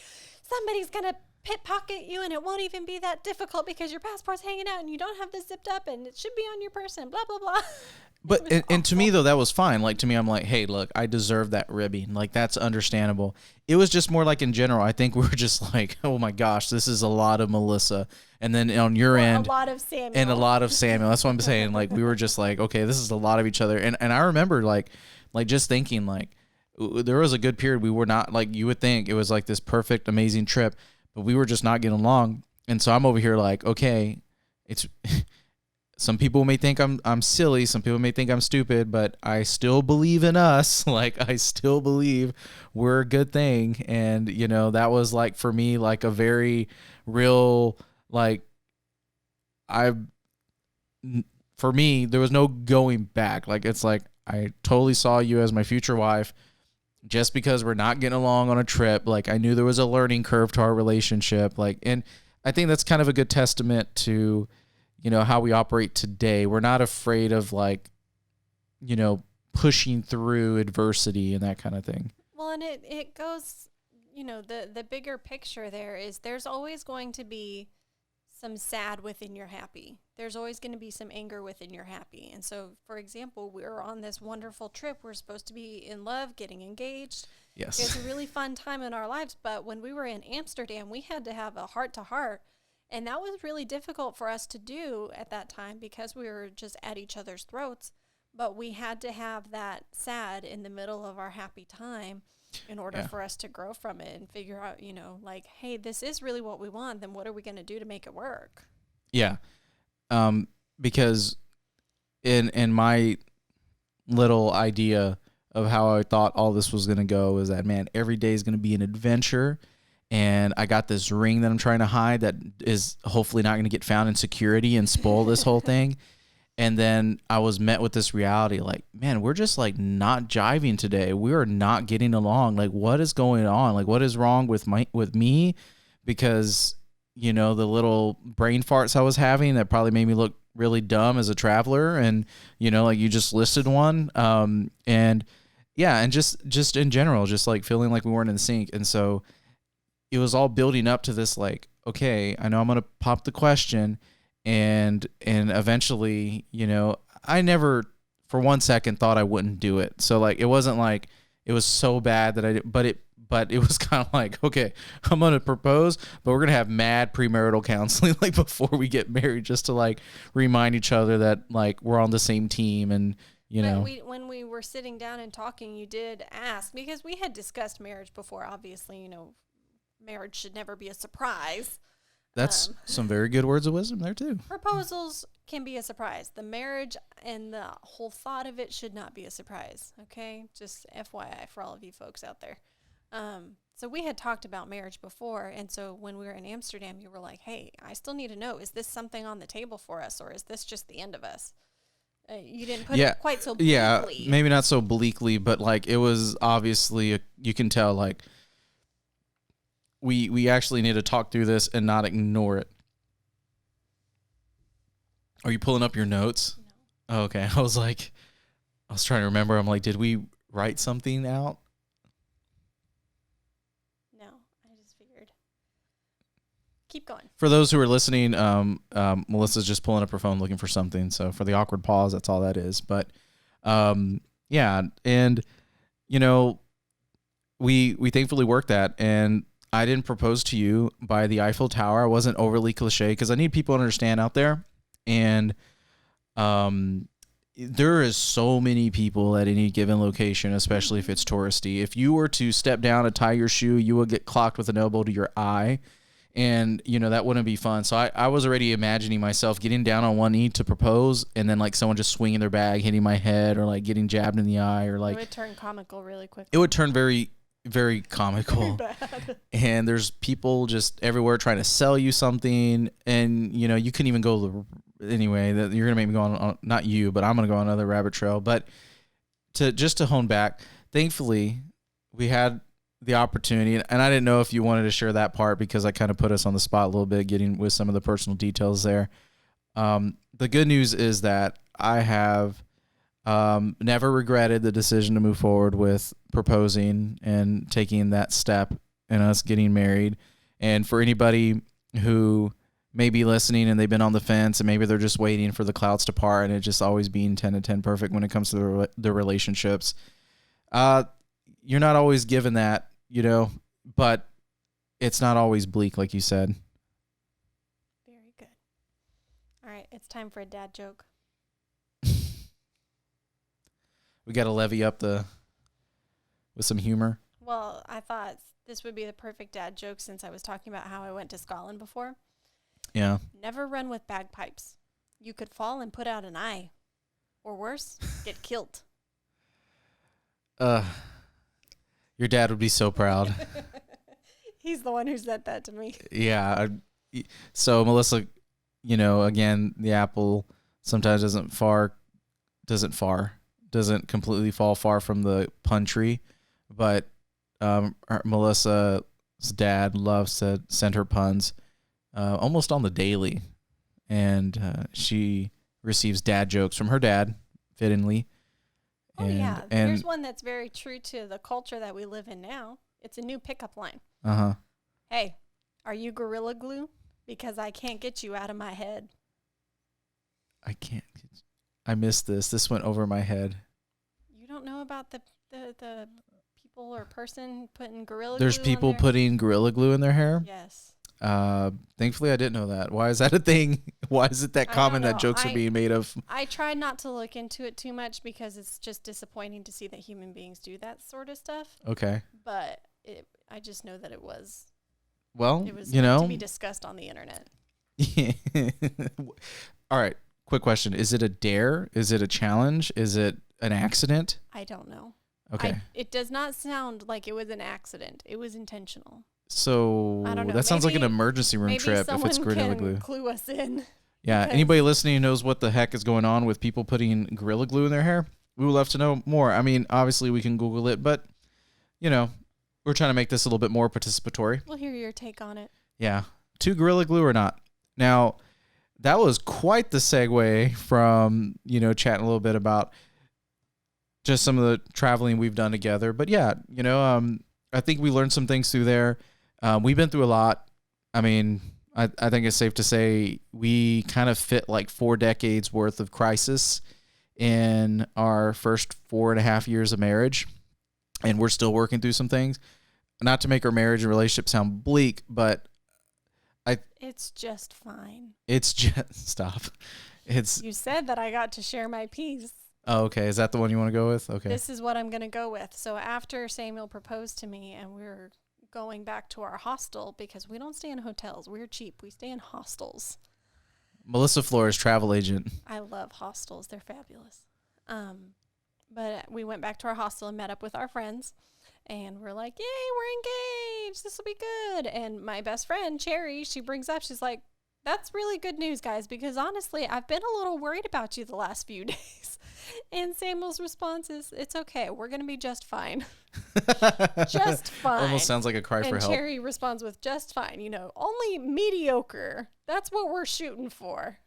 somebody's going to pickpocket you, and it won't even be that difficult because your passport's hanging out and you don't have this zipped up and it should be on your person, blah, blah, blah. But and to me though, that was fine. Like to me, I'm like, hey, look, I deserve that ribbing. Like that's understandable. It was just more like in general. I think we were just like, oh my gosh, this is a lot of Melissa, and then on your end, a lot of Samuel, and a lot of Samuel. That's what I'm saying. Like we were just like, okay, this is a lot of each other. And I remember like just thinking like there was a good period we were not, like you would think it was like this perfect, amazing trip, but we were just not getting along. And so I'm over here like, okay, it's. Some people may think I'm silly. Some people may think I'm stupid, but I still believe in us. Like I still believe we're a good thing. And you know, that was like for me, like a very real, like for me, there was no going back. Like it's like, I totally saw you as my future wife. Just because we're not getting along on a trip, like I knew there was a learning curve to our relationship. Like, and I think that's kind of a good testament to, you know, how we operate today. We're not afraid of like, you know, pushing through adversity and that kind of thing. Well, and it goes, you know, the bigger picture there is there's always going to be some sad within your happy. There's always going to be some anger within your happy. And so, for example, we're on this wonderful trip. We're supposed to be in love, getting engaged. Yes. It's a really fun time in our lives. But when we were in Amsterdam, we had to have a heart-to-heart. And that was really difficult for us to do at that time because we were just at each other's throats. But we had to have that sad in the middle of our happy time in order for us to grow from it and figure out, you know, like, hey, this is really what we want. Then what are we going to do to make it work? Yeah. Because in my little idea of how I thought all this was going to go is that, man, every day is going to be an adventure. And I got this ring that I'm trying to hide that is hopefully not going to get found in security and spoil this whole thing. And then I was met with this reality, like, man, we're just like not jiving today. We are not getting along. Like, what is going on? Like, what is wrong with me? Because, you know, the little brain farts I was having that probably made me look really dumb as a traveler. And, you know, like you just listed one. And yeah, and just in general, just like feeling like we weren't in sync. And so it was all building up to this, like, okay, I know I'm going to pop the question. And eventually, you know, I never for 1 second thought I wouldn't do it. So like, it wasn't like it was so bad that I did, but it was kind of like, okay, I'm going to propose, but we're going to have mad premarital counseling like before we get married, just to like remind each other that like we're on the same team. And, you know, when we were sitting down and talking, you did ask, because we had discussed marriage before, obviously, you know, marriage should never be a surprise. That's some very good words of wisdom there too. Proposals can be a surprise. The marriage and the whole thought of it should not be a surprise. Okay, just FYI for all of you folks out there. So we had talked about marriage before, and so when we were in Amsterdam, you were like, "Hey, I still need to know: is this something on the table for us, or is this just the end of us?" You didn't put it quite so bleakly. Yeah, maybe not so bleakly, but like it was obviously you can tell like. We actually need to talk through this and not ignore it. Are you pulling up your notes? No. Oh, okay. I was trying to remember. I'm like, did we write something out? No, I just figured. Keep going. For those who are listening, Melissa's just pulling up her phone looking for something. So for the awkward pause, that's all that is. But yeah, and you know, we thankfully worked that, and I didn't propose to you by the Eiffel Tower. I wasn't overly cliche because I need people to understand out there. And there is so many people at any given location, especially if it's touristy. If you were to step down and tie your shoe, you would get clocked with an elbow to your eye. And, that wouldn't be fun. So I was already imagining myself getting down on one knee to propose and then like someone just swinging their bag, hitting my head, or like getting jabbed in the eye, or like. It would turn comical really quick. It would turn very, very comical. Very bad. And there's people just everywhere trying to sell you something. And, you couldn't even go anyway. That you're going to make me go on, not you, but I'm going to go on another rabbit trail. But to hone back, thankfully, we had the opportunity, and I didn't know if you wanted to share that part because I kind of put us on the spot a little bit getting with some of the personal details there. The good news is that I have never regretted the decision to move forward with proposing and taking that step and us getting married. And for anybody who may be listening and they've been on the fence and maybe they're just waiting for the clouds to part and it just always being 10 to 10 perfect when it comes to the relationships, you're not always given that, but it's not always bleak, like you said. Very good. All right, it's time for a dad joke. We got to levy up with some humor. Well, I thought this would be the perfect dad joke since I was talking about how I went to Scotland before. Yeah. Never run with bagpipes. You could fall and put out an eye. Or worse, get killed. Your dad would be so proud. He's the one who said that to me. Yeah. So Melissa, again, the apple sometimes doesn't completely fall far from the pun tree, but Melissa's dad loves to send her puns almost on the daily, and she receives dad jokes from her dad, fittingly. And here's one that's very true to the culture that we live in now. It's a new pickup line. Hey, are you Gorilla Glue? Because I can't get you out of my head. I missed this. This went over my head. You don't know about the people or person putting Gorilla Glue? There's people putting Gorilla Glue in their hair? Yes. Thankfully I didn't know that. Why is that a thing? Why is it that common that jokes are being made of? I tried not to look into it too much because it's just disappointing to see that human beings do that sort of stuff. Okay. But I just know that it was meant to be discussed on the internet. All right. Quick question. Is it a dare? Is it a challenge? Is it an accident? I don't know. Okay. It does not sound like it was an accident. It was intentional. So I don't know. That sounds like an emergency room trip if it's Gorilla Glue. Clue us in. Yeah. Anybody listening who knows what the heck is going on with people putting Gorilla Glue in their hair, we would love to know more. I mean, obviously we can Google it, but we're trying to make this a little bit more participatory. We'll hear your take on it. Yeah. To Gorilla Glue or not. Now, that was quite the segue from, chatting a little bit about just some of the traveling we've done together. But yeah, I think we learned some things through there. We've been through a lot. I mean, I think it's safe to say we kind of fit like 4 decades worth of crisis in our first 4.5 years of marriage. And we're still working through some things. Not to make our marriage and relationship sound bleak, but it's just fine. It's just stop. You said that I got to share my piece. Oh, okay. Is that the one you want to go with? Okay. This is what I'm going to go with. So after Samuel proposed to me and we're going back to our hostel because we don't stay in hotels. We're cheap. We stay in hostels. Melissa Flores, travel agent. I love hostels. They're fabulous. But we went back to our hostel and met up with our friends. And we're like, yay, we're engaged. This will be good. And my best friend, Cherry, she brings up, she's like, that's really good news, guys, because honestly, I've been a little worried about you the last few days. And Samuel's response is, it's okay. We're going to be just fine. Just fine. Almost sounds like a cry for help. And Cherry responds with just fine. Only mediocre. That's what we're shooting for.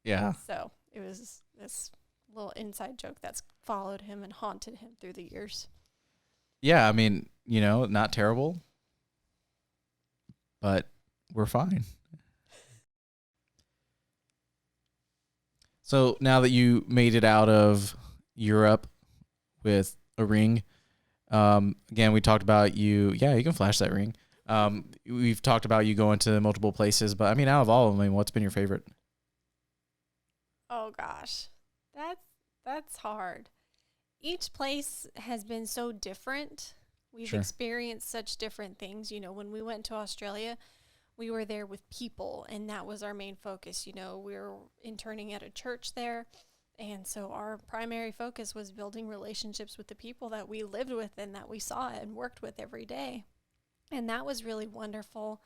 Yeah. So it was this little inside joke that's followed him and haunted him through the years. Yeah, I mean, not terrible, but we're fine. So now that you made it out of Europe with a ring, again, we talked about you. Yeah, you can flash that ring. We've talked about you going to multiple places, but I mean, out of all of them, I mean, what's been your favorite? Oh gosh, that's hard. Each place has been so different. We've Sure. experienced such different things. You know, when we went to Australia, we were there with people, and that was our main focus. You know, we were interning at a church there. And so our primary focus was building relationships with the people that we lived with and that we saw and worked with every day. And that was really wonderful.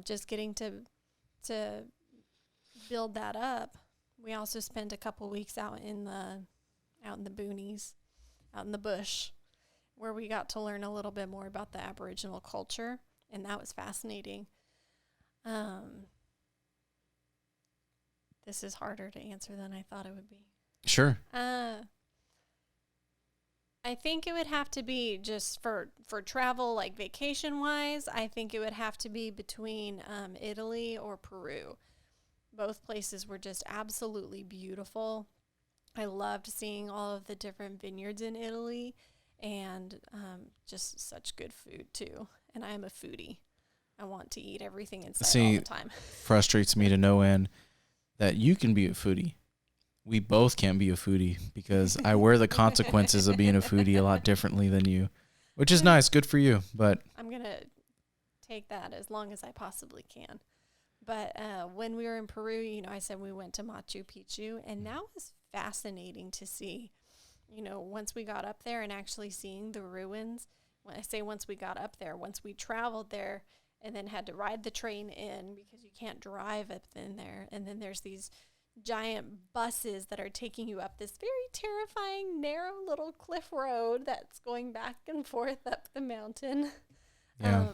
Just getting to build that up. We also spent a couple weeks out in the boonies, out in the bush, where we got to learn a little bit more about the Aboriginal culture, and that was fascinating. This is harder to answer than I thought it would be. Sure. I think it would have to be just for travel, like vacation wise. I think it would have to be between Italy or Peru. Both places were just absolutely beautiful. I loved seeing all of the different vineyards in Italy, and just such good food too. And I am a foodie. I want to eat everything in sight all the time. Frustrates me to no end that you can be a foodie. We both can be a foodie because I wear the consequences of being a foodie a lot differently than you, which is nice. Good for you. But I'm going to take that as long as I possibly can. But when we were in Peru, you know, I said we went to Machu Picchu, and that was fascinating to see. You know, once we got up there and actually seeing the ruins, when I say once we got up there, once we traveled there and then had to ride the train in because you can't drive up in there. And then there's these giant buses that are taking you up this very terrifying, narrow little cliff road that's going back and forth up the mountain. yeah.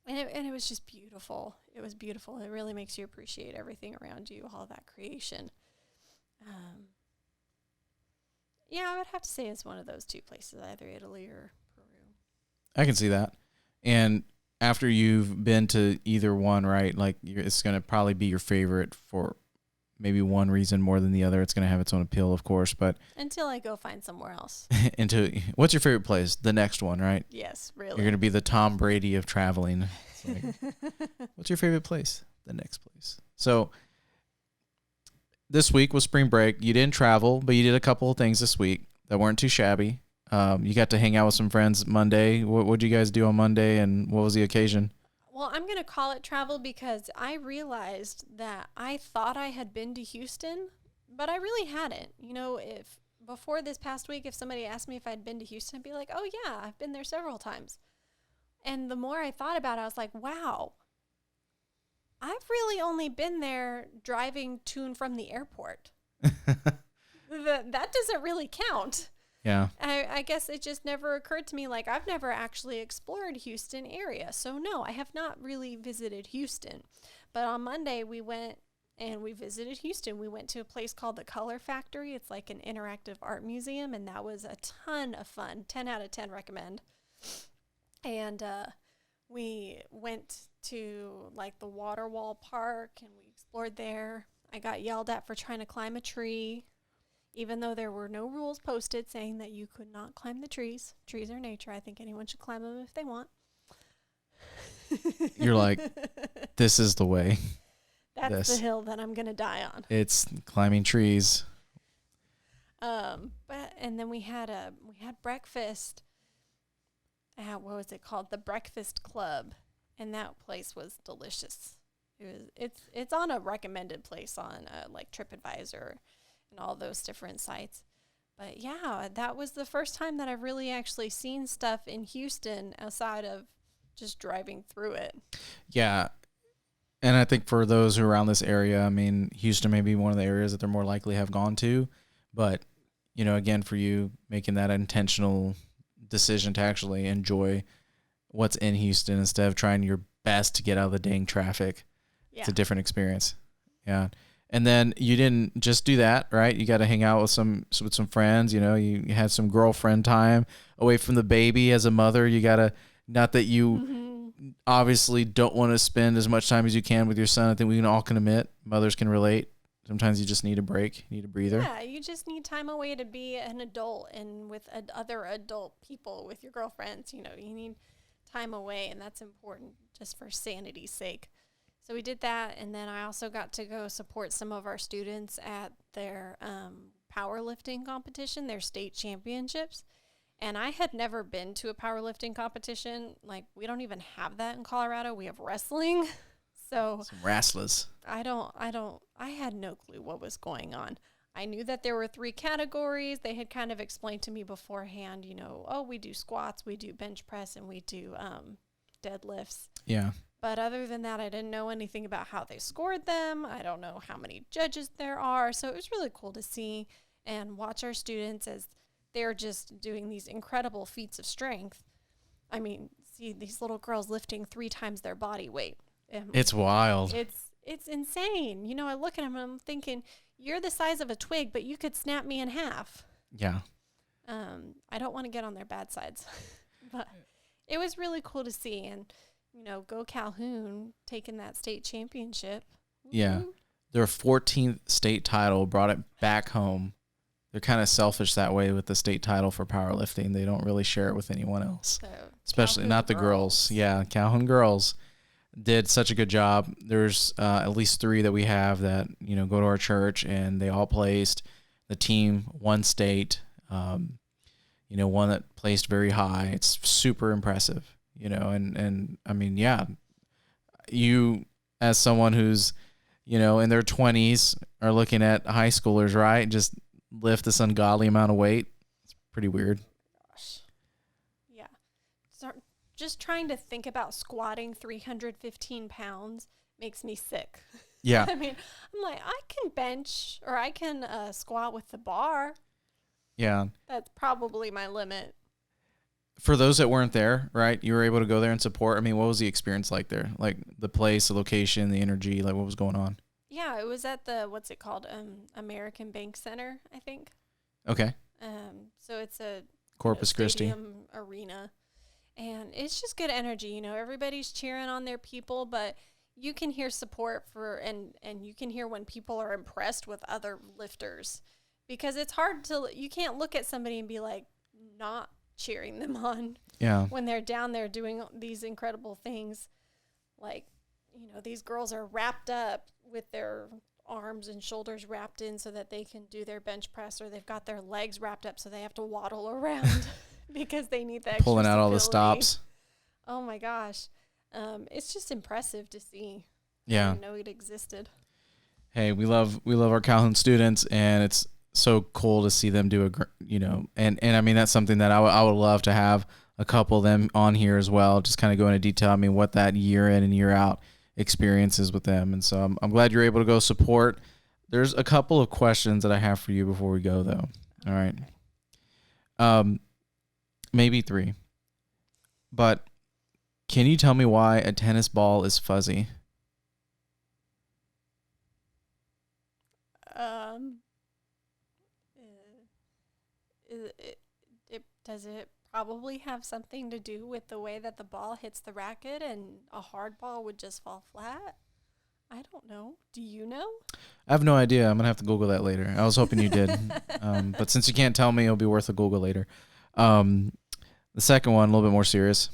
And it was just beautiful. It was beautiful. It really makes you appreciate everything around you, all that creation. Yeah, I would have to say it's one of those two places, either Italy or Peru. I can see that. And after you've been to either one, right, like it's going to probably be your favorite for maybe one reason more than the other. It's going to have its own appeal, of course, but until I go find somewhere else. What's your favorite place? The next one, right? Yes, really. You're going to be the Tom Brady of traveling. Like, what's your favorite place? The next place. So this week was spring break. You didn't travel, but you did a couple of things this week that weren't too shabby. You got to hang out with some friends Monday. What did you guys do on Monday, and what was the occasion? Well, I'm going to call it travel because I realized that I thought I had been to Houston, but I really hadn't. You know, if before this past week, if somebody asked me if I'd been to Houston, I'd be like, oh, yeah, I've been there several times. And the more I thought about it, I was like, wow, I've really only been there driving to and from the airport. That doesn't really count. Yeah. I guess it just never occurred to me, like, I've never actually explored Houston area. So, no, I have not really visited Houston. But on Monday, we went and we visited Houston. We went to a place called the Color Factory. It's like an interactive art museum, and that was a ton of fun. 10 out of 10 recommend. And we went to, like, the Water Wall Park, and we explored there. I got yelled at for trying to climb a tree, even though there were no rules posted saying that you could not climb the trees. Trees are nature. I think anyone should climb them if they want. You're like, this is the way. That's the hill that I'm going to die on. It's climbing trees. And then we had breakfast at, what was it called? The Breakfast Club. And that place was delicious. It's on a recommended place on like TripAdvisor and all those different sites. But yeah, that was the first time that I've really actually seen stuff in Houston outside of just driving through it. Yeah. And I think for those who are around this area, I mean, Houston may be one of the areas that they're more likely have gone to. But, you know, again, for you making that intentional decision to actually enjoy what's in Houston instead of trying your best to get out of the dang traffic, it's a different experience. Yeah. And then you didn't just do that, right? You got to hang out with some friends. You know, you had some girlfriend time away from the baby. As a mother, you got to, not that you obviously don't want to spend as much time as you can with your son. I think we can all admit, mothers can relate. Sometimes you just need a break, you need a breather. Yeah, you just need time away to be an adult and with other adult people, with your girlfriends. You know, you need time away, and that's important just for sanity's sake. So we did that, and then I also got to go support some of our students at their powerlifting competition, their state championships. And I had never been to a powerlifting competition. Like, we don't even have that in Colorado. We have wrestling. So Some wrestlers. I had no clue what was going on. I knew that there were 3 categories. They had kind of explained to me beforehand, we do squats, we do bench press, and we do deadlifts. Yeah. But other than that, I didn't know anything about how they scored them. I don't know how many judges there are. So it was really cool to see and watch our students as they're just doing these incredible feats of strength. I mean, see these little girls lifting 3 times their body weight. It's wild. It's insane. I look at them and I'm thinking, you're the size of a twig, but you could snap me in half. Yeah. I don't want to get on their bad sides. But it was really cool to see. And, go Calhoun taking that state championship. Yeah. Their 14th state title, brought it back home. They're kind of selfish that way with the state title for powerlifting. They don't really share it with anyone else, especially Calhoun not the girls. Yeah, Calhoun girls did such a good job. There's at least 3 that we have that, go to our church, and they all placed. The team won state, one that placed very high. It's super impressive, and I mean, yeah, you as someone who's, in their 20s are looking at high schoolers, right? Just lift this ungodly amount of weight. It's pretty weird. Gosh. Yeah. Just trying to think about squatting 315 pounds makes me sick. Yeah. I mean, I'm like, I can bench or I can squat with the bar. Yeah. That's probably my limit. For those that weren't there, right, you were able to go there and support. I mean, what was the experience like there? Like the place, the location, the energy, like what was going on? Yeah, it was at the, what's it called? American Bank Center, I think. Okay. So it's a Corpus Christi stadium arena. And it's just good energy. Everybody's cheering on their people, but you can hear support and you can hear when people are impressed with other lifters, because it's hard you can't look at somebody and be like, not cheering them on. Yeah. When they're down there doing these incredible things. Like, these girls are wrapped up with their arms and shoulders wrapped in so that they can do their bench press, or they've got their legs wrapped up so they have to waddle around because they need that pulling out all the stops. Oh my gosh. It's just impressive to see. Yeah. I didn't know it existed. Hey, we love our Calhoun students, and it's so cool to see them do and I mean, that's something that I would love to have a couple of them on here as well, just kind of go into detail. I mean, what that year in and year out experiences with them. And so I'm glad you're able to go support. There's a couple of questions that I have for you before we go, though. All right. Maybe 3. But can you tell me why a tennis ball is fuzzy? Does it probably have something to do with the way that the ball hits the racket, and a hard ball would just fall flat? I don't know. Do you know? I have no idea. I'm going to have to Google that later. I was hoping you did. But since you can't tell me, it'll be worth a Google later. The second one, a little bit more serious.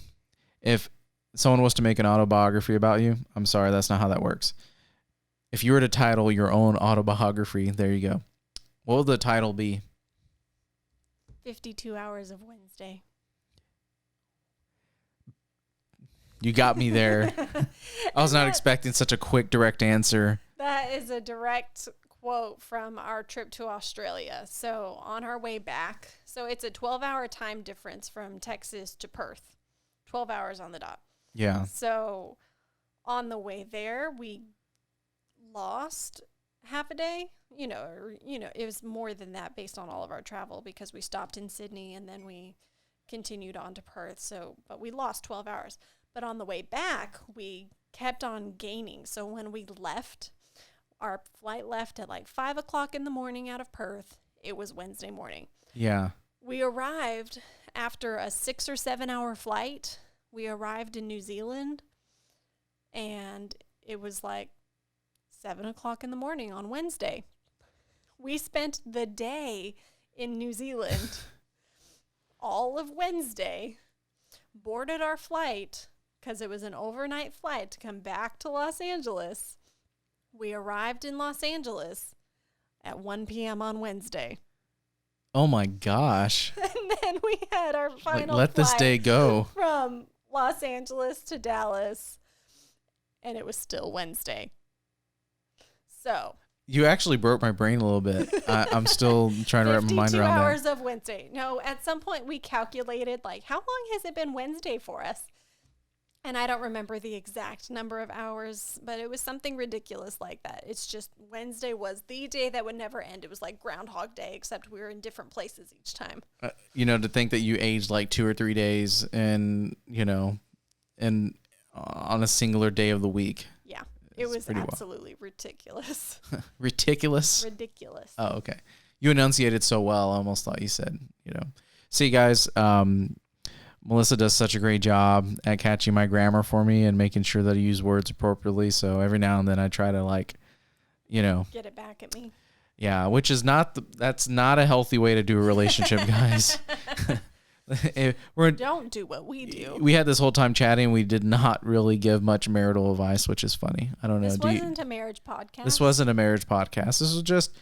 If someone was to make an autobiography about you, I'm sorry, that's not how that works. If you were to title your own autobiography, there you go. What would the title be? 52 Hours of Wednesday. You got me there. I was not expecting such a quick, direct answer. That is a direct quote from our trip to Australia. So on our way back, so it's a 12-hour time difference from Texas to Perth. 12 hours on the dot. Yeah. So on the way there, we lost half a day. It was more than that based on all of our travel, because we stopped in Sydney and then we continued on to Perth. But we lost 12 hours. But on the way back, we kept on gaining. So when we left, our flight left at like 5 o'clock in the morning out of Perth. It was Wednesday morning. Yeah. We arrived after a 6 or 7 hour flight. We arrived in New Zealand, and it was like 7 o'clock in the morning on Wednesday. We spent the day in New Zealand, all of Wednesday, boarded our flight because it was an overnight flight to come back to Los Angeles. We arrived in Los Angeles at 1 p.m. on Wednesday. Oh my gosh. And then we had our final let this flight day go. from Los Angeles to Dallas, and it was still Wednesday. So you actually broke my brain a little bit. I'm still trying to wrap my mind around 52 that. hours of Wednesday. No, at some point we calculated, like, how long has it been Wednesday for us? And I don't remember the exact number of hours, but it was something ridiculous like that. It's just Wednesday was the day that would never end. It was like Groundhog Day, except we were in different places each time. To think that you aged like 2 or 3 days and on a singular day of the week. Yeah, it was absolutely ridiculous. Ridiculous? Ridiculous. Oh, okay. You enunciated so well, I almost thought you said, See, guys, Melissa does such a great job at catching my grammar for me and making sure that I use words appropriately. So every now and then I try to get it back at me. Yeah, which is that's not a healthy way to do a relationship, guys. Don't do what we do. We had this whole time chatting. We did not really give much marital advice, which is funny. I don't know. This wasn't a marriage podcast. This wasn't a marriage podcast. This was just,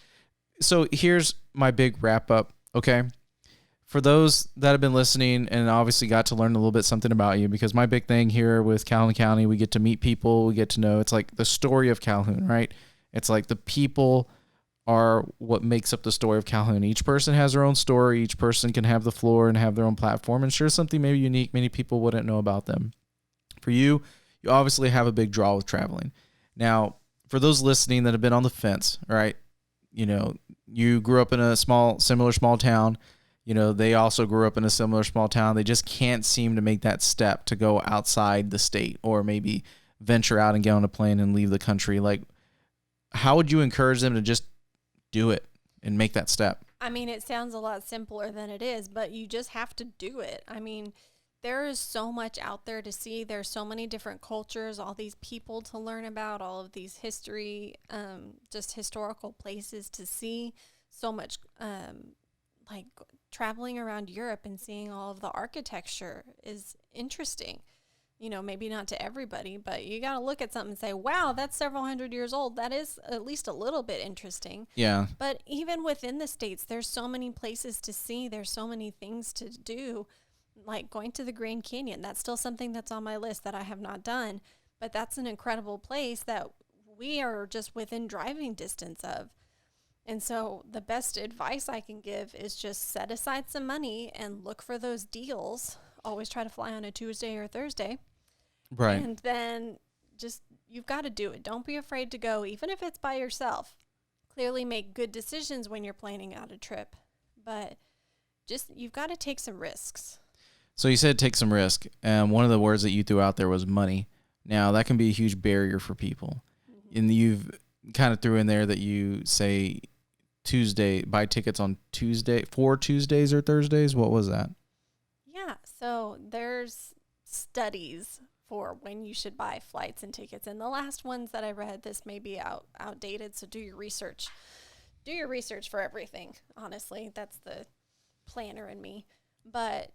so here's my big wrap up. Okay. For those that have been listening and obviously got to learn a little bit something about you, because my big thing here with Calhoun County, we get to meet people, we get to know, it's like the story of Calhoun, right? It's like the people are what makes up the story of Calhoun. Each person has their own story. Each person can have the floor and have their own platform and share something maybe unique many people wouldn't know about them. For you, you obviously have a big draw with traveling. Now, for those listening that have been on the fence, right? You grew up in a similar small town. They also grew up in a similar small town. They just can't seem to make that step to go outside the state or maybe venture out and get on a plane and leave the country. Like, how would you encourage them to just do it and make that step? I mean, it sounds a lot simpler than it is, but you just have to do it. I mean, there is so much out there to see. There's so many different cultures, all these people to learn about, all of these history, just historical places to see. So much, like traveling around Europe and seeing all of the architecture is interesting. Maybe not to everybody, but you got to look at something and say, wow, that's several hundred years old. That is at least a little bit interesting. Yeah. But even within the States, there's so many places to see. There's so many things to do, like going to the Grand Canyon. That's still something that's on my list that I have not done, but that's an incredible place that we are just within driving distance of. And so the best advice I can give is just set aside some money and look for those deals. Always try to fly on a Tuesday or Thursday. Right. And then you've got to do it. Don't be afraid to go, even if it's by yourself. Clearly make good decisions when you're planning out a trip. But you've got to take some risks. So you said take some risk. One of the words that you threw out there was money. Now, that can be a huge barrier for people. Mm-hmm. And you've kind of threw in there that you say buy tickets on Tuesday, for Tuesdays or Thursdays. What was that? Yeah, so there's studies for when you should buy flights and tickets. And the last ones that I read, this may be outdated, so do your research. Do your research for everything, honestly. That's the planner in me. But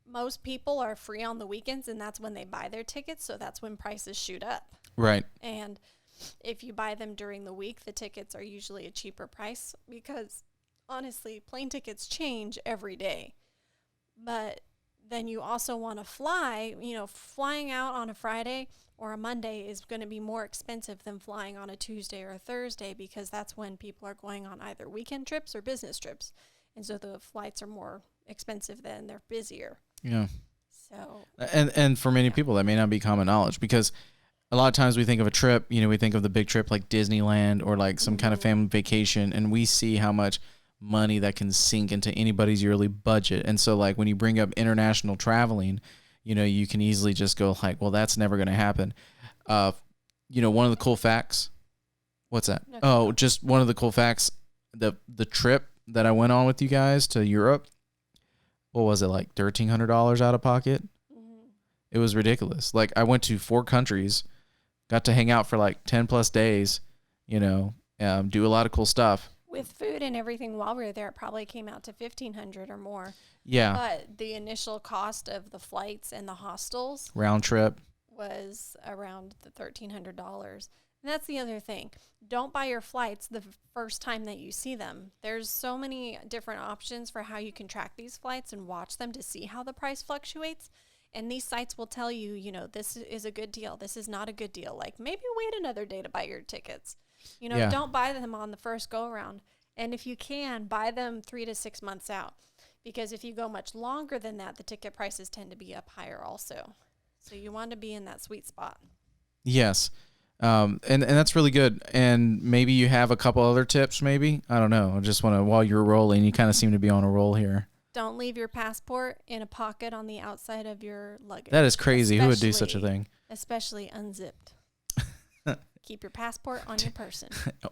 most people are free on the weekends, and that's when they buy their tickets, so that's when prices shoot up. Right. And if you buy them during the week, the tickets are usually a cheaper price because, honestly, plane tickets change every day. But then you also want to fly. Flying out on a Friday or a Monday is going to be more expensive than flying on a Tuesday or a Thursday because that's when people are going on either weekend trips or business trips. And so the flights are more expensive then, they're busier. Yeah. So. And for many people, that may not be common knowledge because a lot of times we think of a trip, we think of the big trip like Disneyland or like some kind of family vacation, and we see how much money that can sink into anybody's yearly budget. And so like when you bring up international traveling, you can easily just go like, well, that's never going to happen. One of the cool facts, what's that? Okay. Oh, just one of the cool facts, the trip that I went on with you guys to Europe, what was it, like $1,300 out of pocket? Mm-hmm. It was ridiculous. Like I went to 4 countries, got to hang out for like 10 plus days, do a lot of cool stuff. With food and everything while we were there, it probably came out to $1,500 or more. Yeah. But the initial cost of the flights and the hostels Round trip was around the $1,300. And that's the other thing. Don't buy your flights the first time that you see them. There's so many different options for how you can track these flights and watch them to see how the price fluctuates. And these sites will tell you, you know, this is a good deal. This is not a good deal. Like, maybe wait another day to buy your tickets. You know, don't buy them on the first go around. And if you can, buy them 3 to 6 months out. Because if you go much longer than that, the ticket prices tend to be up higher also. So you want to be in that sweet spot. Yes. And that's really good. And maybe you have a couple other tips, maybe? I don't know. I just want to, while you're rolling, you kind of seem to be on a roll here. Don't leave your passport in a pocket on the outside of your luggage. That is crazy. Who would do such a thing? Especially unzipped. Keep your passport on your person.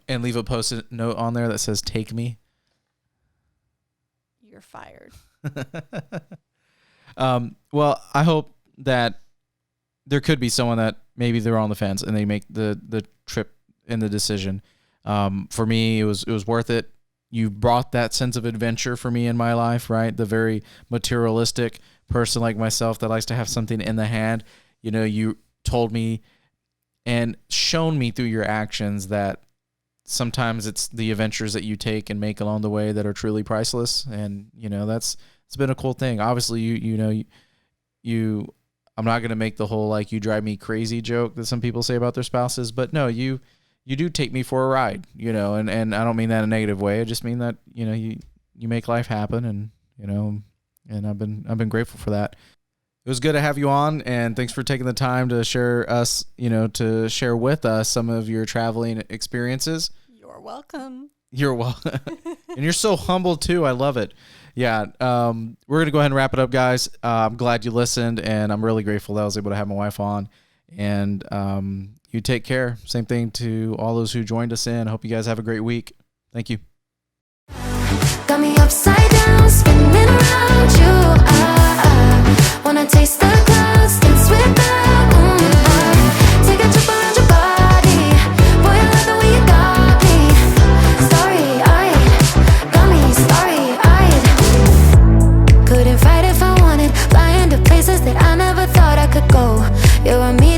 And leave a post-it note on there that says, "Take me." You're fired. Well, I hope that there could be someone that maybe they're on the fence and they make the trip and the decision. For me, it was worth it. You brought that sense of adventure for me in my life, right? The very materialistic person like myself that likes to have something in the hand. You know, you told me and shown me through your actions that sometimes it's the adventures that you take and make along the way that are truly priceless. And, you know, it's been a cool thing. Obviously, you I'm not going to make the whole, like, you drive me crazy joke that some people say about their spouses, but no, you do take me for a ride, you know, and I don't mean that in a negative way. I just mean that, you know, you make life happen, and, you know, and I've been grateful for that. It was good to have you on, and thanks for taking the time to share with us some of your traveling experiences. You're welcome. You're welcome. And you're so humble too. I love it. Yeah. We're going to go ahead and wrap it up, guys. I'm glad you listened, and I'm really grateful that I was able to have my wife on. And you take care. Same thing to all those who joined us in. I hope you guys have a great week. Thank you. Got me upside down, spinning around you. Wanna taste the clouds, dance with the moon. Take a trip around your body. Boy, I love the way you got me. Starry-eyed, got me starry-eyed. Couldn't fight if I wanted, flying to places that I never thought I could go. You and me